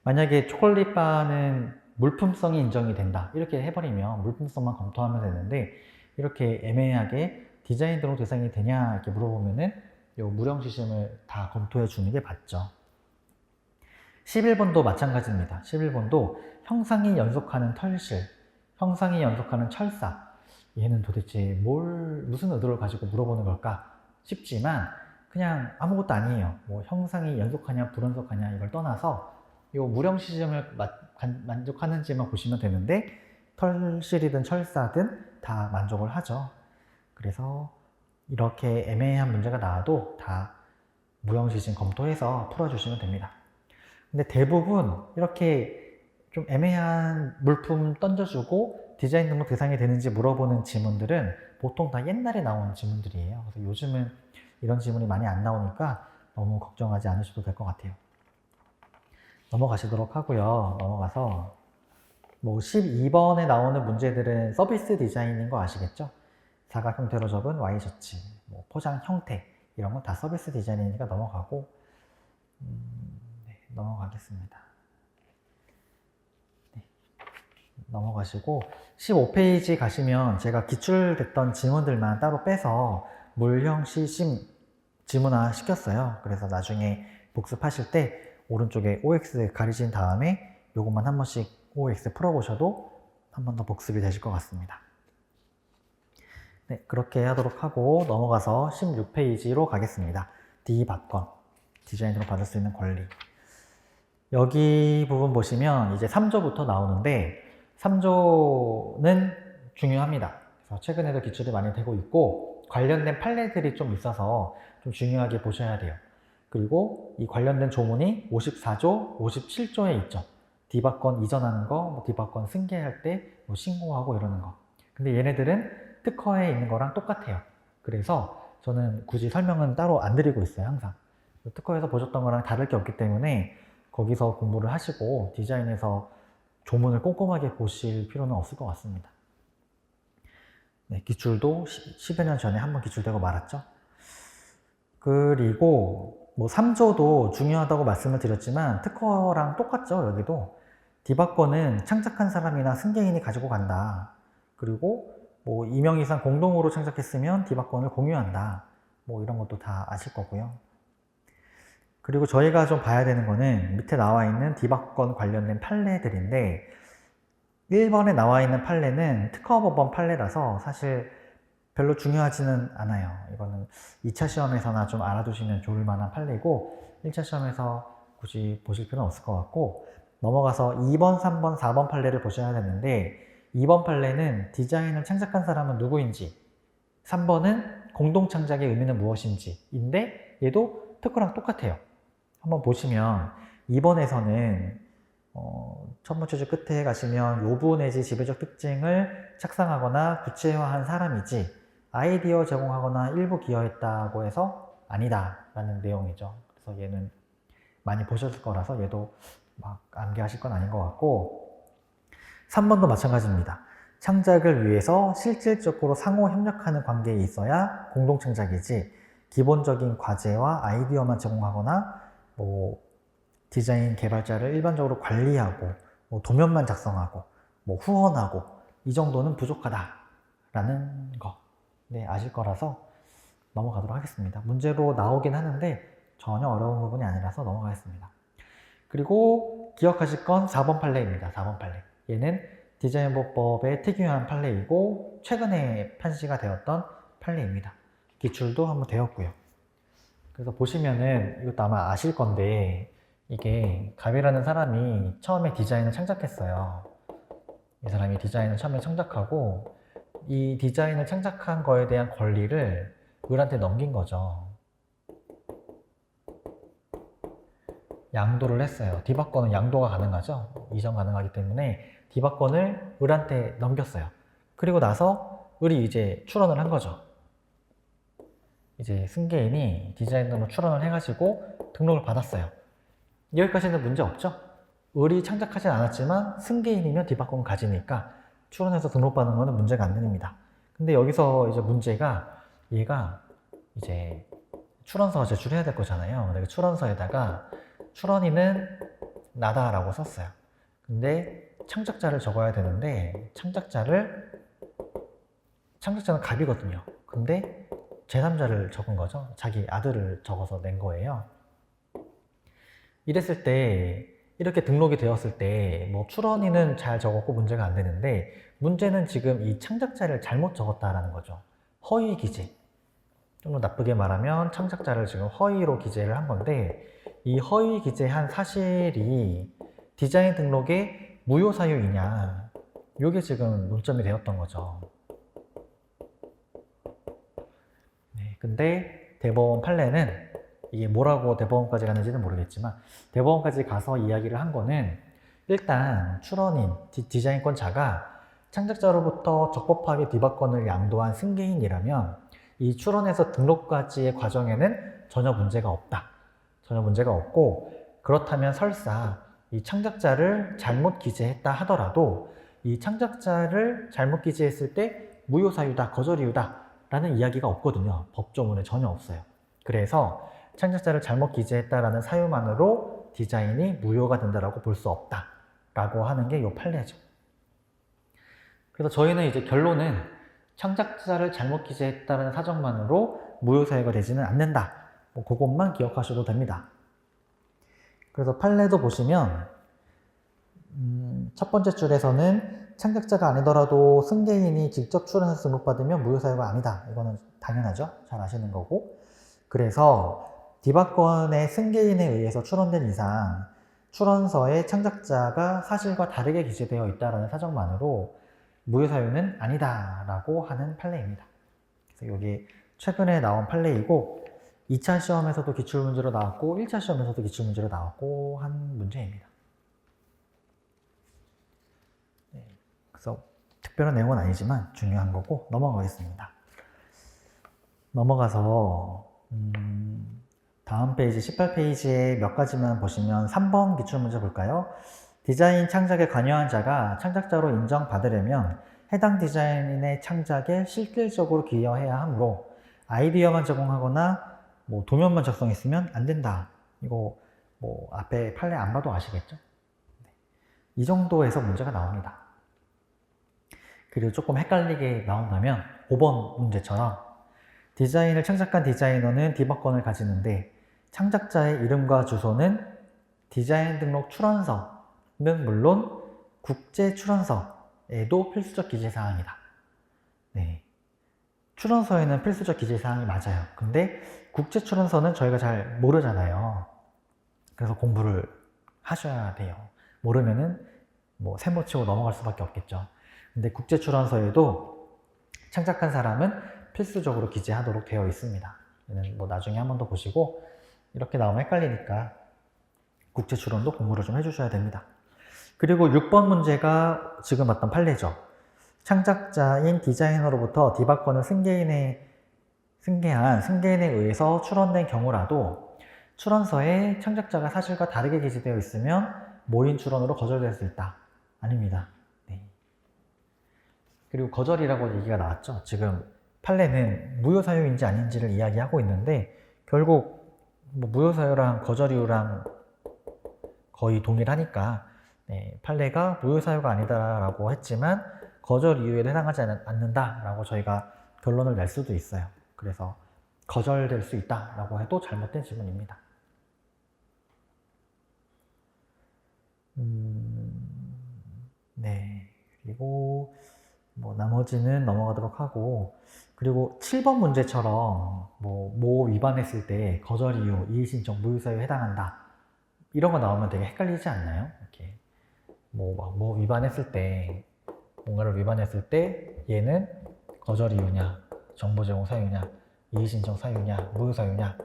만약에 초콜릿 바는 물품성이 인정이 된다 이렇게 해버리면 물품성만 검토하면 되는데, 이렇게 애매하게 디자인 등록 대상이 되냐 이렇게 물어보면은 요 무령 시심을 다 검토해 주는 게 맞죠. 11번도 마찬가지입니다. 11번도 형상이 연속하는 털실, 형상이 연속하는 철사. 얘는 도대체 무슨 의도를 가지고 물어보는 걸까 싶지만 그냥 아무것도 아니에요. 뭐 형상이 연속하냐 불연속하냐 이걸 떠나서 요 무령 시점을 만족하는지만 보시면 되는데, 털실이든 철사든 다 만족을 하죠. 그래서 이렇게 애매한 문제가 나와도 다 무령 시점 검토해서 풀어주시면 됩니다. 근데 대부분 이렇게 좀 애매한 물품 던져주고 디자인 등록 대상이 되는지 물어보는 지문들은 보통 다 옛날에 나온 지문들이에요. 그래서 요즘은 이런 지문이 많이 안 나오니까 너무 걱정하지 않으셔도 될 것 같아요. 넘어가시도록 하고요. 넘어가서 뭐 12번에 나오는 문제들은 서비스 디자인인 거 아시겠죠? 사각 형태로 접은 와이셔츠, 뭐 포장 형태 이런 건 다 서비스 디자인이니까 넘어가고, 네, 넘어가겠습니다. 네, 넘어가시고 15페이지 가시면 제가 기출됐던 지문들만 따로 빼서 물형 시심 지문화 시켰어요. 그래서 나중에 복습하실 때 오른쪽에 OX 가리신 다음에 요것만 한 번씩 OX 풀어보셔도 한 번 더 복습이 되실 것 같습니다. 네, 그렇게 하도록 하고 넘어가서 16페이지로 가겠습니다. D박건, 디자인으로 받을 수 있는 권리. 여기 부분 보시면 이제 3조부터 나오는데 3조는 중요합니다. 그래서 최근에도 기출이 많이 되고 있고 관련된 판례들이 좀 있어서 좀 중요하게 보셔야 돼요. 그리고 이 관련된 조문이 54조, 57조에 있죠. D박건 이전하는 거, 뭐 D박건 승계할 때 뭐 신고하고 이러는 거. 근데 얘네들은 특허에 있는 거랑 똑같아요. 그래서 저는 굳이 설명은 따로 안 드리고 있어요, 항상. 특허에서 보셨던 거랑 다를 게 없기 때문에 거기서 공부를 하시고 디자인에서 조문을 꼼꼼하게 보실 필요는 없을 것 같습니다. 네, 기출도 10여 년 전에 한번 기출되고 말았죠. 그리고 뭐 3조도 중요하다고 말씀을 드렸지만 특허랑 똑같죠. 여기도 디바권은 창작한 사람이나 승계인이 가지고 간다. 그리고 뭐 2명 이상 공동으로 창작했으면 디바권을 공유한다. 뭐 이런 것도 다 아실 거고요. 그리고 저희가 좀 봐야 되는 거는 밑에 나와 있는 디바권 관련된 판례들인데 1번에 나와 있는 판례는 특허법원 판례라서 사실 별로 중요하지는 않아요. 이거는 2차 시험에서나 좀 알아두시면 좋을 만한 판례고 1차 시험에서 굳이 보실 필요는 없을 것 같고 넘어가서 2번, 3번, 4번 판례를 보셔야 되는데 2번 판례는 디자인을 창작한 사람은 누구인지 3번은 공동 창작의 의미는 무엇인지 인데 얘도 특허랑 똑같아요. 한번 보시면 2번에서는 첫 번째 줄 끝에 가시면 요부 내지 지배적 특징을 착상하거나 구체화한 사람이지 아이디어 제공하거나 일부 기여했다고 해서 아니다 라는 내용이죠. 그래서 얘는 많이 보셨을 거라서 얘도 막 암기하실 건 아닌 것 같고 3번도 마찬가지입니다. 창작을 위해서 실질적으로 상호 협력하는 관계에 있어야 공동 창작이지 기본적인 과제와 아이디어만 제공하거나 뭐 디자인 개발자를 일반적으로 관리하고 뭐 도면만 작성하고 뭐 후원하고 이 정도는 부족하다라는 거 네, 아실 거라서 넘어가도록 하겠습니다. 문제로 나오긴 하는데 전혀 어려운 부분이 아니라서 넘어가겠습니다. 그리고 기억하실 건 4번 판례입니다. 4번 판례. 얘는 디자인보법의 특유한 판례이고 최근에 판시가 되었던 판례입니다. 기출도 한번 되었고요. 그래서 보시면은 이것도 아마 아실 건데 이게 갑이라는 사람이 처음에 디자인을 창작했어요. 이 사람이 디자인을 처음에 창작하고 이 디자인을 창작한 거에 대한 권리를 을한테 넘긴 거죠. 양도를 했어요. 디바권은 양도가 가능하죠. 이전 가능하기 때문에 디바권을 을한테 넘겼어요. 그리고 나서 을이 이제 출원을 한 거죠. 이제 승계인이 디자인으로 출원을 해가지고 등록을 받았어요. 여기까지는 문제 없죠? 을이 창작하진 않았지만 승계인이면 디바권 가지니까 출원해서 등록받는 거는 문제가 안 됩니다. 근데 여기서 이제 문제가 얘가 이제 출원서 제출해야 될 거잖아요. 근데 그 출원서에다가 출원인은 나다라고 썼어요. 근데 창작자를 적어야 되는데 창작자는 갑이거든요. 근데 제3자를 적은 거죠. 자기 아들을 적어서 낸 거예요. 이랬을 때 이렇게 등록이 되었을 때 뭐 출원인은 잘 적었고 문제가 안 되는데 문제는 지금 이 창작자를 잘못 적었다라는 거죠. 허위 기재. 좀 더 나쁘게 말하면 창작자를 지금 허위로 기재를 한 건데 이 허위 기재한 사실이 디자인 등록의 무효 사유이냐 이게 지금 논점이 되었던 거죠. 네, 근데 대법원 판례는 이게 뭐라고 대법원까지 가는지는 모르겠지만 대법원까지 가서 이야기를 한 거는 일단 출원인, 디자인권자가 창작자로부터 적법하게 디바권을 양도한 승계인이라면 이 출원에서 등록까지의 과정에는 전혀 문제가 없다. 전혀 문제가 없고 그렇다면 설사 이 창작자를 잘못 기재했다 하더라도 이 창작자를 잘못 기재했을 때 무효 사유다, 거절 이유다 라는 이야기가 없거든요. 법조문에 전혀 없어요. 그래서 창작자를 잘못 기재했다라는 사유만으로 디자인이 무효가 된다라고 볼 수 없다라고 하는 게 이 판례죠. 그래서 저희는 이제 결론은 창작자를 잘못 기재했다는 사정만으로 무효 사유가 되지는 않는다. 뭐 그것만 기억하셔도 됩니다. 그래서 판례도 보시면 첫 번째 줄에서는 창작자가 아니더라도 승계인이 직접 출원해서 등록받으면 무효 사유가 아니다. 이거는 당연하죠. 잘 아시는 거고. 그래서 디바권의 승계인에 의해서 출원된 이상 출원서에 창작자가 사실과 다르게 기재되어 있다는 사정만으로 무효 사유는 아니다라고 하는 판례입니다. 그래서 여기 최근에 나온 판례이고 2차 시험에서도 기출문제로 나왔고 1차 시험에서도 기출문제로 나왔고 한 문제입니다. 네, 그래서 특별한 내용은 아니지만 중요한 거고 넘어가겠습니다. 넘어가서 다음 페이지 18페이지에 몇 가지만 보시면 3번 기출문제 볼까요? 디자인 창작에 관여한 자가 창작자로 인정받으려면 해당 디자인의 창작에 실질적으로 기여해야 하므로 아이디어만 제공하거나 뭐 도면만 작성했으면 안 된다. 이거 뭐 앞에 판례 안 봐도 아시겠죠? 이 정도에서 문제가 나옵니다. 그리고 조금 헷갈리게 나온다면 5번 문제처럼 디자인을 창작한 디자이너는 디박권을 가지는데 창작자의 이름과 주소는 디자인 등록 출원서는 물론 국제 출원서에도 필수적 기재사항이다. 네. 출원서에는 필수적 기재사항이 맞아요. 근데 국제 출원서는 저희가 잘 모르잖아요. 그래서 공부를 하셔야 돼요. 모르면은 뭐 세모 치고 넘어갈 수밖에 없겠죠. 근데 국제 출원서에도 창작한 사람은 필수적으로 기재하도록 되어 있습니다. 얘는 뭐 나중에 한 번 더 보시고 이렇게 나오면 헷갈리니까 국제 출원도 공부를 좀 해주셔야 됩니다. 그리고 6번 문제가 지금 봤던 판례죠. 창작자인 디자이너로부터 디박권을 승계인에 의해서 출원된 경우라도 출원서에 창작자가 사실과 다르게 기재되어 있으면 모인 출원으로 거절될 수 있다. 아닙니다. 네. 그리고 거절이라고 얘기가 나왔죠. 지금 판례는 무효사유인지 아닌지를 이야기하고 있는데 결국 뭐 무효사유랑 거절 이유랑 거의 동일하니까 판례가 무효사유가 아니다라고 했지만 거절 이유에 해당하지 않는다라고 저희가 결론을 낼 수도 있어요. 그래서 거절될 수 있다라고 해도 잘못된 지문입니다. 네. 그리고 뭐 나머지는 넘어가도록 하고 그리고 7번 문제처럼 뭐 위반했을 때 거절 이유, 이의신청, 무효사유에 해당한다. 이런 거 나오면 되게 헷갈리지 않나요? 이렇게 뭐 위반했을 때 뭔가를 위반했을 때 얘는 거절 이유냐, 정보 제공 사유냐, 이의신청 사유냐, 무효 사유냐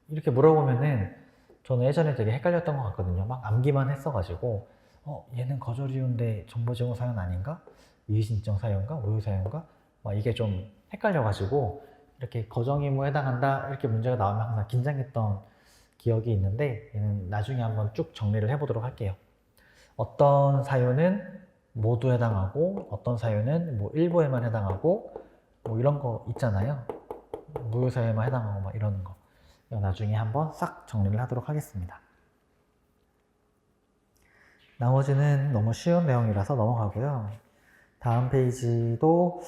이렇게 물어보면은 저는 예전에 되게 헷갈렸던 것 같거든요. 막 암기만 했어가지고 얘는 거절 이유인데 정보 제공 사유는 아닌가? 이의신청 사유인가? 무효 사유인가? 막 이게 좀 헷갈려가지고 이렇게 거정 의무에 해당한다 이렇게 문제가 나오면 항상 긴장했던 기억이 있는데 얘는 나중에 한번 쭉 정리를 해보도록 할게요. 어떤 사유는 모두 해당하고 어떤 사유는 뭐 일부에만 해당하고 뭐 이런 거 있잖아요. 무효 사유에만 해당하고 막 이러는 거. 이거 나중에 한번 싹 정리를 하도록 하겠습니다. 나머지는 너무 쉬운 내용이라서 넘어가고요. 다음 페이지도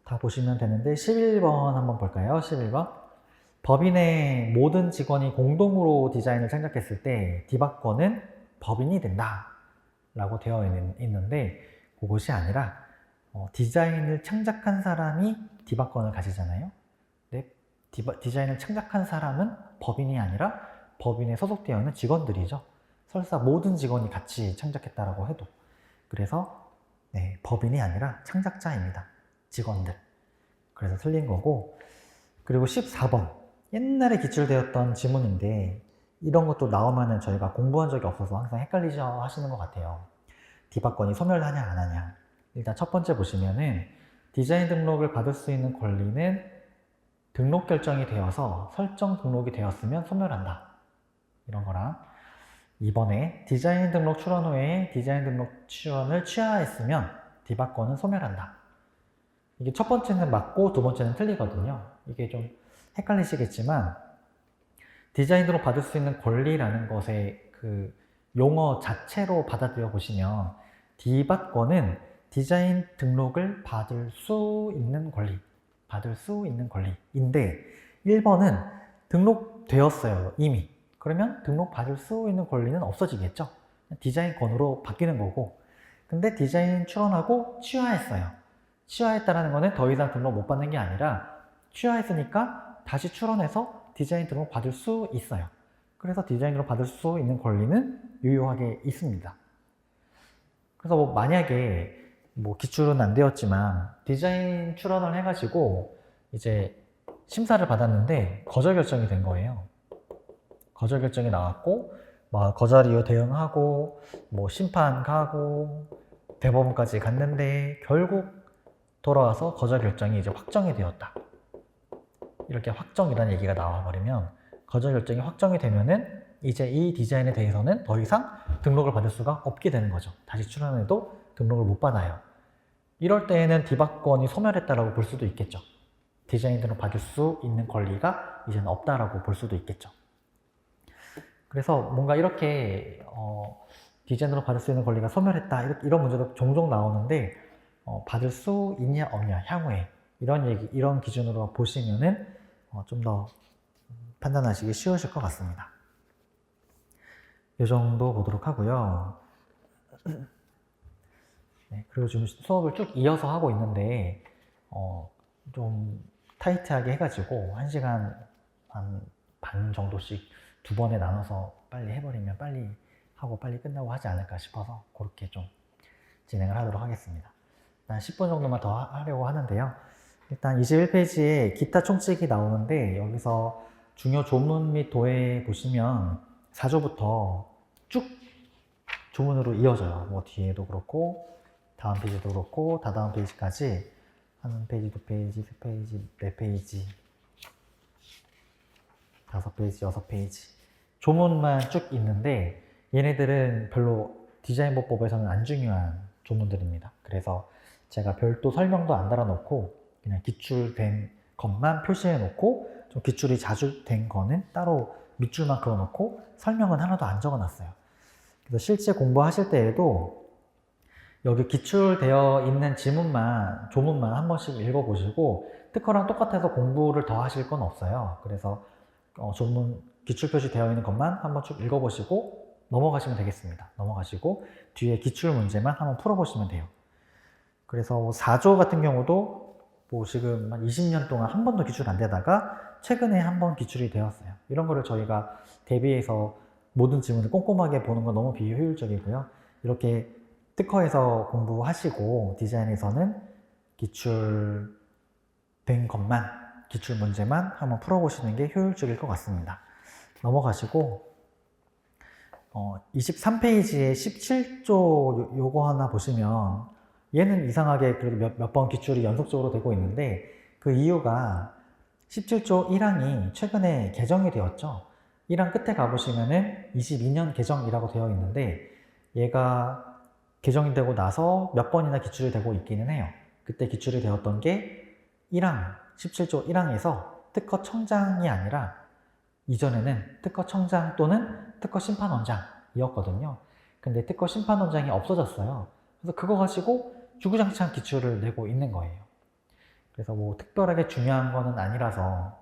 다 보시면 되는데 11번 한번 볼까요? 11번. 법인의 모든 직원이 공동으로 디자인을 창작했을 때 디박권은 법인이 된다 라고 되어 있는데 그것이 아니라 디자인을 창작한 사람이 디박권을 가지잖아요. 근데 디자인을 창작한 사람은 법인이 아니라 법인에 소속되어 있는 직원들이죠. 설사 모든 직원이 같이 창작했다라고 해도. 그래서 법인이 아니라 창작자입니다. 직원들. 그래서 틀린 거고. 그리고 14번. 옛날에 기출되었던 지문인데 이런 것도 나오면은 저희가 공부한 적이 없어서 항상 헷갈리셔 하시는 것 같아요. 디박권이 소멸하냐 안 하냐. 일단 첫 번째 보시면은 디자인 등록을 받을 수 있는 권리는 등록 결정이 되어서 설정 등록이 되었으면 소멸한다. 이런 거랑 이번에 디자인 등록 출원 후에 디자인 등록 출원을 취하했으면 디박권은 소멸한다. 이게 첫 번째는 맞고 두 번째는 틀리거든요. 이게 좀 헷갈리시겠지만 디자인 등록 받을 수 있는 권리라는 것의 그 용어 자체로 받아들여 보시면 디박권은 디자인 등록을 받을 수 있는 권리인데 1번은 등록되었어요 이미. 그러면 등록받을 수 있는 권리는 없어지겠죠. 디자인권으로 바뀌는 거고. 근데 디자인 출원하고 취하했어요. 취하했다는 거는 더 이상 등록 못 받는 게 아니라 취하했으니까 다시 출원해서 디자인 등록 받을 수 있어요. 그래서 디자인 등록 받을 수 있는 권리는 유효하게 있습니다. 그래서 뭐 만약에 뭐 기출은 안 되었지만 디자인 출원을 해가지고 이제 심사를 받았는데 거절 결정이 된 거예요. 거절 결정이 나왔고 뭐 거절 이유 대응하고 뭐 심판 가고 대법원까지 갔는데 결국 돌아와서 거절 결정이 이제 확정이 되었다. 이렇게 확정이라는 얘기가 나와버리면 거절 결정이 확정이 되면은 이제 이 디자인에 대해서는 더 이상 등록을 받을 수가 없게 되는 거죠. 다시 출원해도 등록을 못 받아요. 이럴 때에는 디박권이 소멸했다라고 볼 수도 있겠죠. 디자인 등록 받을 수 있는 권리가 이제는 없다라고 볼 수도 있겠죠. 그래서 뭔가 이렇게 디자인 등록 받을 수 있는 권리가 소멸했다 이런 문제도 종종 나오는데 받을 수 있냐 없냐 향후에 이런 기준으로 보시면은 좀 더 판단하시기 쉬우실 것 같습니다. 이 정도 보도록 하고요. 네, 그리고 지금 수업을 쭉 이어서 하고 있는데 좀 타이트하게 해가지고 1시간 반 정도씩 2번에 나눠서 빨리 해버리면 빨리 하고 빨리 끝나고 하지 않을까 싶어서 그렇게 좀 진행을 하도록 하겠습니다. 일단 10분 정도만 더 하려고 하는데요. 일단 21페이지에 기타 총칙이 나오는데 여기서 중요 조문 및 도에 보시면 4조부터 쭉 조문으로 이어져요. 뭐 뒤에도 그렇고 다음 페이지도 그렇고 다다음 페이지까지 한 페이지, 2페이지, 3페이지, 4페이지, 5페이지, 6페이지 조문만 쭉 있는데 얘네들은 별로 디자인보법에서는 안 중요한 조문들입니다. 그래서 제가 별도 설명도 안 달아놓고 그냥 기출된 것만 표시해 놓고 좀 기출이 자주 된 거는 따로 밑줄만 그어놓고 설명은 하나도 안 적어놨어요. 그래서 실제 공부하실 때에도 여기 기출되어 있는 조문만 한 번씩 읽어보시고 특허랑 똑같아서 공부를 더 하실 건 없어요. 그래서 조문 기출 표시되어 있는 것만 한번 쭉 읽어보시고 넘어가시면 되겠습니다. 넘어가시고 뒤에 기출 문제만 한번 풀어보시면 돼요. 그래서 4조 같은 경우도 뭐 지금 한 20년 동안 한 번도 기출 안 되다가 최근에 한 번 기출이 되었어요. 이런 거를 저희가 대비해서 모든 지문을 꼼꼼하게 보는 건 너무 비효율적이고요. 이렇게 특허에서 공부하시고 디자인에서는 기출된 것만, 기출 문제만 한번 풀어보시는 게 효율적일 것 같습니다. 넘어가시고 23페이지에 17조 요거 하나 보시면 얘는 이상하게 그래도 몇 번 기출이 연속적으로 되고 있는데 그 이유가 17조 1항이 최근에 개정이 되었죠. 1항 끝에 가보시면은 22년 개정이라고 되어 있는데 얘가 개정이 되고 나서 몇 번이나 기출이 되고 있기는 해요. 그때 기출이 되었던 게 1항, 17조 1항에서 특허청장이 아니라 이전에는 특허청장 또는 특허심판원장이었거든요. 근데 특허심판원장이 없어졌어요. 그래서 그거 가지고 주구장창 기출을 내고 있는 거예요. 그래서 뭐 특별하게 중요한 거는 아니라서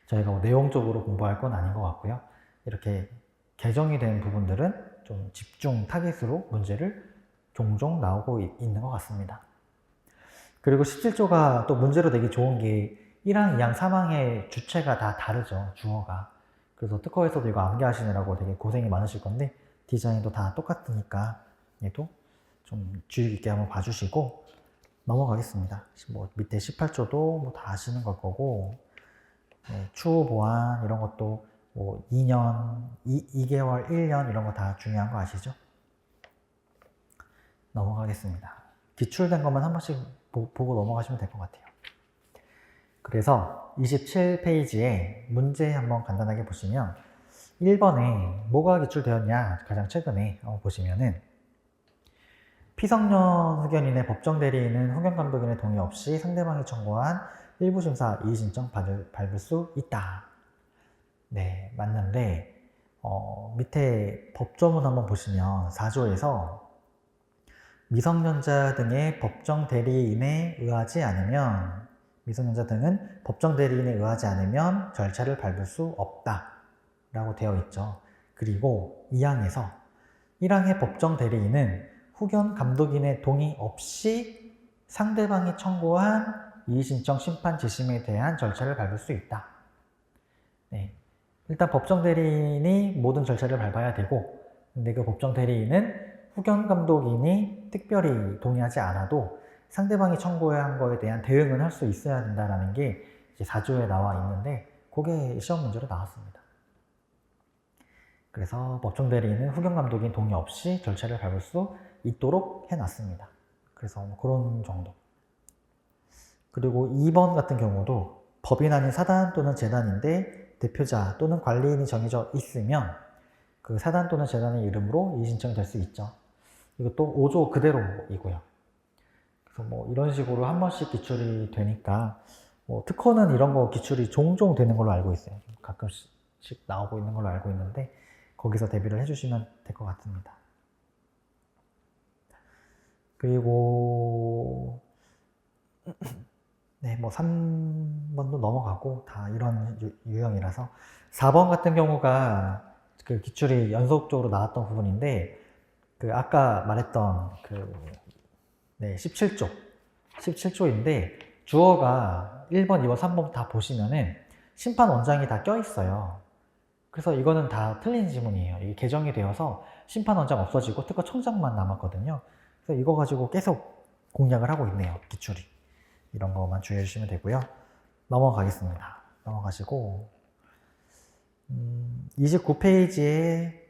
저희가 뭐 내용적으로 공부할 건 아닌 것 같고요. 이렇게 개정이 된 부분들은 좀 집중 타깃으로 문제를 종종 나오고 있는 것 같습니다. 그리고 17조가 또 문제로 되기 좋은 게 1항, 2항, 3항의 주체가 다 다르죠. 주어가. 그래서 특허에서도 이거 암기하시느라고 되게 고생이 많으실 건데 디자인도 다 똑같으니까 얘도 좀 주의 깊게 한번 봐주시고 넘어가겠습니다. 뭐 밑에 18조도 뭐 다 아시는 걸 거고 추후 보완 이런 것도 뭐 2년, 2개월, 1년 이런 거 다 중요한 거 아시죠? 넘어가겠습니다. 기출된 것만 한 번씩 보고 넘어가시면 될 것 같아요. 그래서 27페이지에 문제 한번 간단하게 보시면 1번에 뭐가 기출되었냐 가장 최근에 보시면은 피성년 후견인의 법정 대리인은 후견 감독인의 동의 없이 상대방이 청구한 일부 심사 이의 신청 밟을 수 있다. 네, 맞는데 밑에 법조문 한번 보시면 4조에서 미성년자 등의 법정 대리인에 의하지 않으면 미성년자 등은 법정 대리인에 의하지 않으면 절차를 밟을 수 없다 라고 되어 있죠. 그리고 2항에서 1항의 법정 대리인은 후견 감독인의 동의 없이 상대방이 청구한 이의신청 심판 재심에 대한 절차를 밟을 수 있다. 네. 일단 법정 대리인이 모든 절차를 밟아야 되고 근데 그 법정 대리인은 후견 감독인이 특별히 동의하지 않아도 상대방이 청구한 거에 대한 대응은 할 수 있어야 된다는 게 이제 4조에 나와 있는데 그게 시험 문제로 나왔습니다. 그래서 법정 대리인은 후견 감독인 동의 없이 절차를 밟을 수 있도록 해놨습니다. 그래서 뭐 그런 정도. 그리고 2번 같은 경우도 법인 아닌 사단 또는 재단인데 대표자 또는 관리인이 정해져 있으면 그 사단 또는 재단의 이름으로 이의 신청이 될 수 있죠. 이것도 5조 그대로이고요. 그래서 뭐 이런 식으로 한 번씩 기출이 되니까 뭐 특허는 이런 거 기출이 종종 되는 걸로 알고 있어요. 가끔씩 나오고 있는 걸로 알고 있는데 거기서 대비를 해주시면 될 것 같습니다. 그리고 네, 뭐 3번도 넘어가고 다 이런 유형이라서 4번 같은 경우가 그 기출이 연속적으로 나왔던 부분인데 그 아까 말했던 그 네, 17조인데 주어가 1번, 2번, 3번 다 보시면은 심판 원장이 다 껴있어요. 그래서 이거는 다 틀린 지문이에요. 이게 개정이 되어서 심판 원장 없어지고 특허 청장만 남았거든요. 그래서 이거 가지고 계속 공략을 하고 있네요. 기출이. 이런 것만 주의해 주시면 되고요. 넘어가겠습니다. 넘어가시고 29페이지에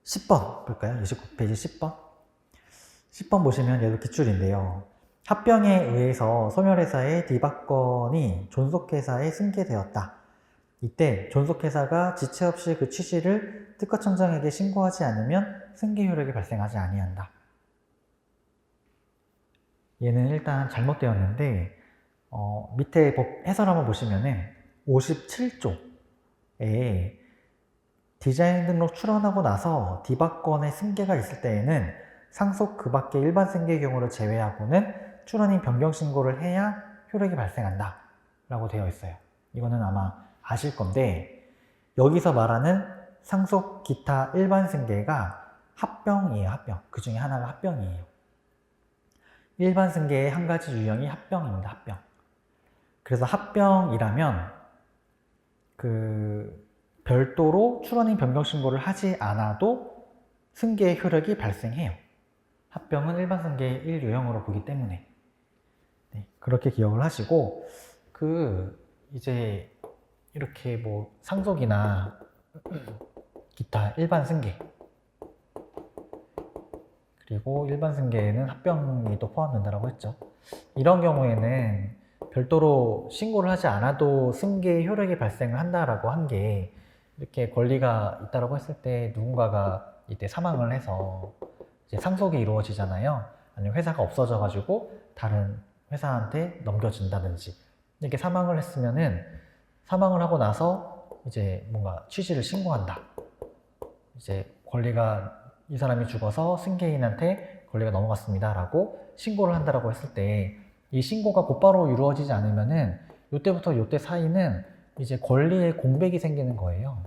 10번 볼까요? 29페이지 10번. 10번 보시면 얘도 기출인데요. 합병에 의해서 소멸회사의 디박건이 존속회사에 승계되었다. 이때 존속회사가 지체 없이 그 취지를 특허청장에게 신고하지 않으면 승계 효력이 발생하지 아니한다. 얘는 일단 잘못되었는데 밑에 법 해설 한번 보시면은 57조에 디자인 등록 출원하고 나서 디박건의 승계가 있을 때에는 상속 그 밖의 일반 승계의 경우를 제외하고는 출원인 변경 신고를 해야 효력이 발생한다 라고 되어 있어요. 이거는 아마 아실 건데 여기서 말하는 상속 기타 일반 승계가 합병이에요. 합병. 그 중에 하나가 합병이에요. 일반 승계의 한 가지 유형이 합병입니다. 합병. 그래서 합병이라면 그 별도로 출원인 변경 신고를 하지 않아도 승계의 효력이 발생해요. 합병은 일반 승계의 1유형으로 보기 때문에 네, 그렇게 기억을 하시고 이제 이렇게 뭐 상속이나 기타 일반 승계 그리고 일반 승계에는 합병이 또 포함된다고 했죠. 이런 경우에는 별도로 신고를 하지 않아도 승계의 효력이 발생을 한다라고 한 게 이렇게 권리가 있다라고 했을 때 누군가가 이때 사망을 해서 이제 상속이 이루어지잖아요. 아니면 회사가 없어져 가지고 다른 회사한테 넘겨진다든지 이렇게 사망을 했으면은 사망을 하고 나서 이제 뭔가 취지를 신고한다. 이제 권리가 이 사람이 죽어서 승계인한테 권리가 넘어갔습니다 라고 신고를 한다라고 했을 때 이 신고가 곧바로 이루어지지 않으면은 이때부터 이때 사이는 이제 권리의 공백이 생기는 거예요.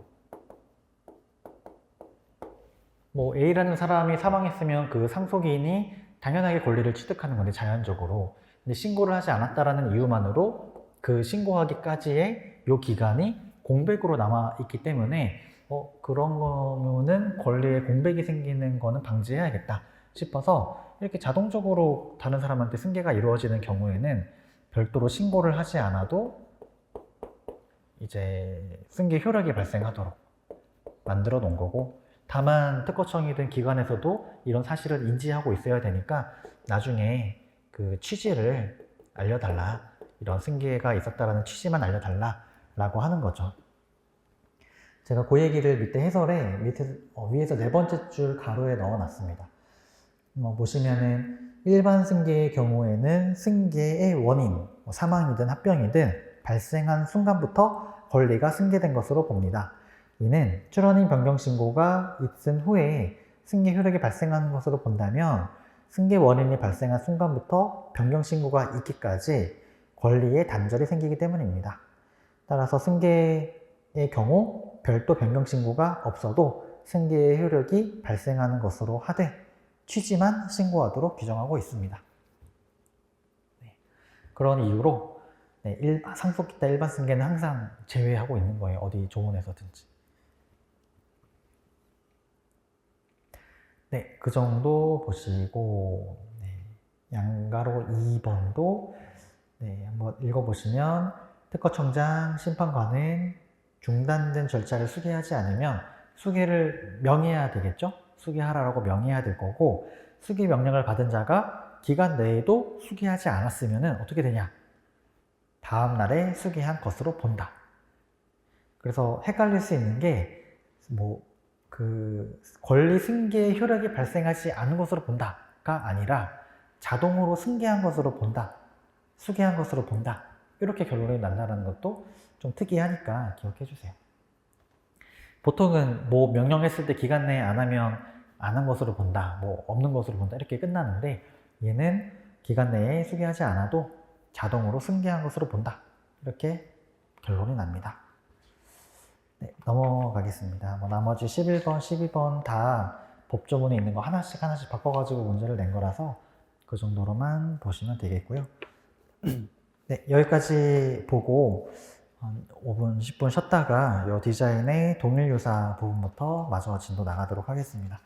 뭐 A라는 사람이 사망했으면 그 상속인이 당연하게 권리를 취득하는 건데 자연적으로. 근데 신고를 하지 않았다라는 이유만으로 그 신고하기까지의 요 기간이 공백으로 남아있기 때문에 그런 거는 권리의 공백이 생기는 거는 방지해야겠다 싶어서 이렇게 자동적으로 다른 사람한테 승계가 이루어지는 경우에는 별도로 신고를 하지 않아도 이제 승계 효력이 발생하도록 만들어 놓은 거고 다만 특허청이든 기관에서도 이런 사실을 인지하고 있어야 되니까 나중에 그 취지를 알려달라 이런 승계가 있었다라는 취지만 알려달라 라고 하는 거죠. 제가 그 얘기를 밑에 해설에 위에서 네 번째 줄 가로에 넣어놨습니다. 보시면은 일반 승계의 경우에는 승계의 원인, 사망이든 합병이든 발생한 순간부터 권리가 승계된 것으로 봅니다. 이는 출원인 변경 신고가 있은 후에 승계 효력이 발생하는 것으로 본다면 승계 원인이 발생한 순간부터 변경 신고가 있기까지 권리에 단절이 생기기 때문입니다. 따라서 승계의 경우 별도 변경 신고가 없어도 승계의 효력이 발생하는 것으로 하되 취지만 신고하도록 규정하고 있습니다. 네. 그런 이유로 상속 기타 일반 승계는 항상 제외하고 있는 거예요. 어디 조문에서든지. 네, 그 정도 보시고 양가로 2번도 한번 읽어보시면 특허청장, 심판관은 중단된 절차를 수개하지 않으면 수개를 명해야 되겠죠? 수개하라고 명해야 될 거고 수개 명령을 받은 자가 기간 내에도 수개하지 않았으면 어떻게 되냐? 다음 날에 수개한 것으로 본다. 그래서 헷갈릴 수 있는 게 그 권리 승계 효력이 발생하지 않은 것으로 본다가 아니라 자동으로 승계한 것으로 본다, 수계한 것으로 본다, 이렇게 결론이 난다는 것도 좀 특이하니까 기억해 주세요. 보통은 뭐 명령했을 때 기간 내에 안 하면 안 한 것으로 본다, 뭐 없는 것으로 본다 이렇게 끝나는데, 얘는 기간 내에 수계하지 않아도 자동으로 승계한 것으로 본다, 이렇게 결론이 납니다. 네, 넘어가겠습니다. 뭐 나머지 11번, 12번 다 법조문에 있는 거 하나씩 바꿔가지고 문제를 낸 거라서 그 정도로만 보시면 되겠고요. 네, 여기까지 보고 한 5분, 10분 쉬었다가 이 디자인의 동일 유사 부분부터 마저 진도 나가도록 하겠습니다.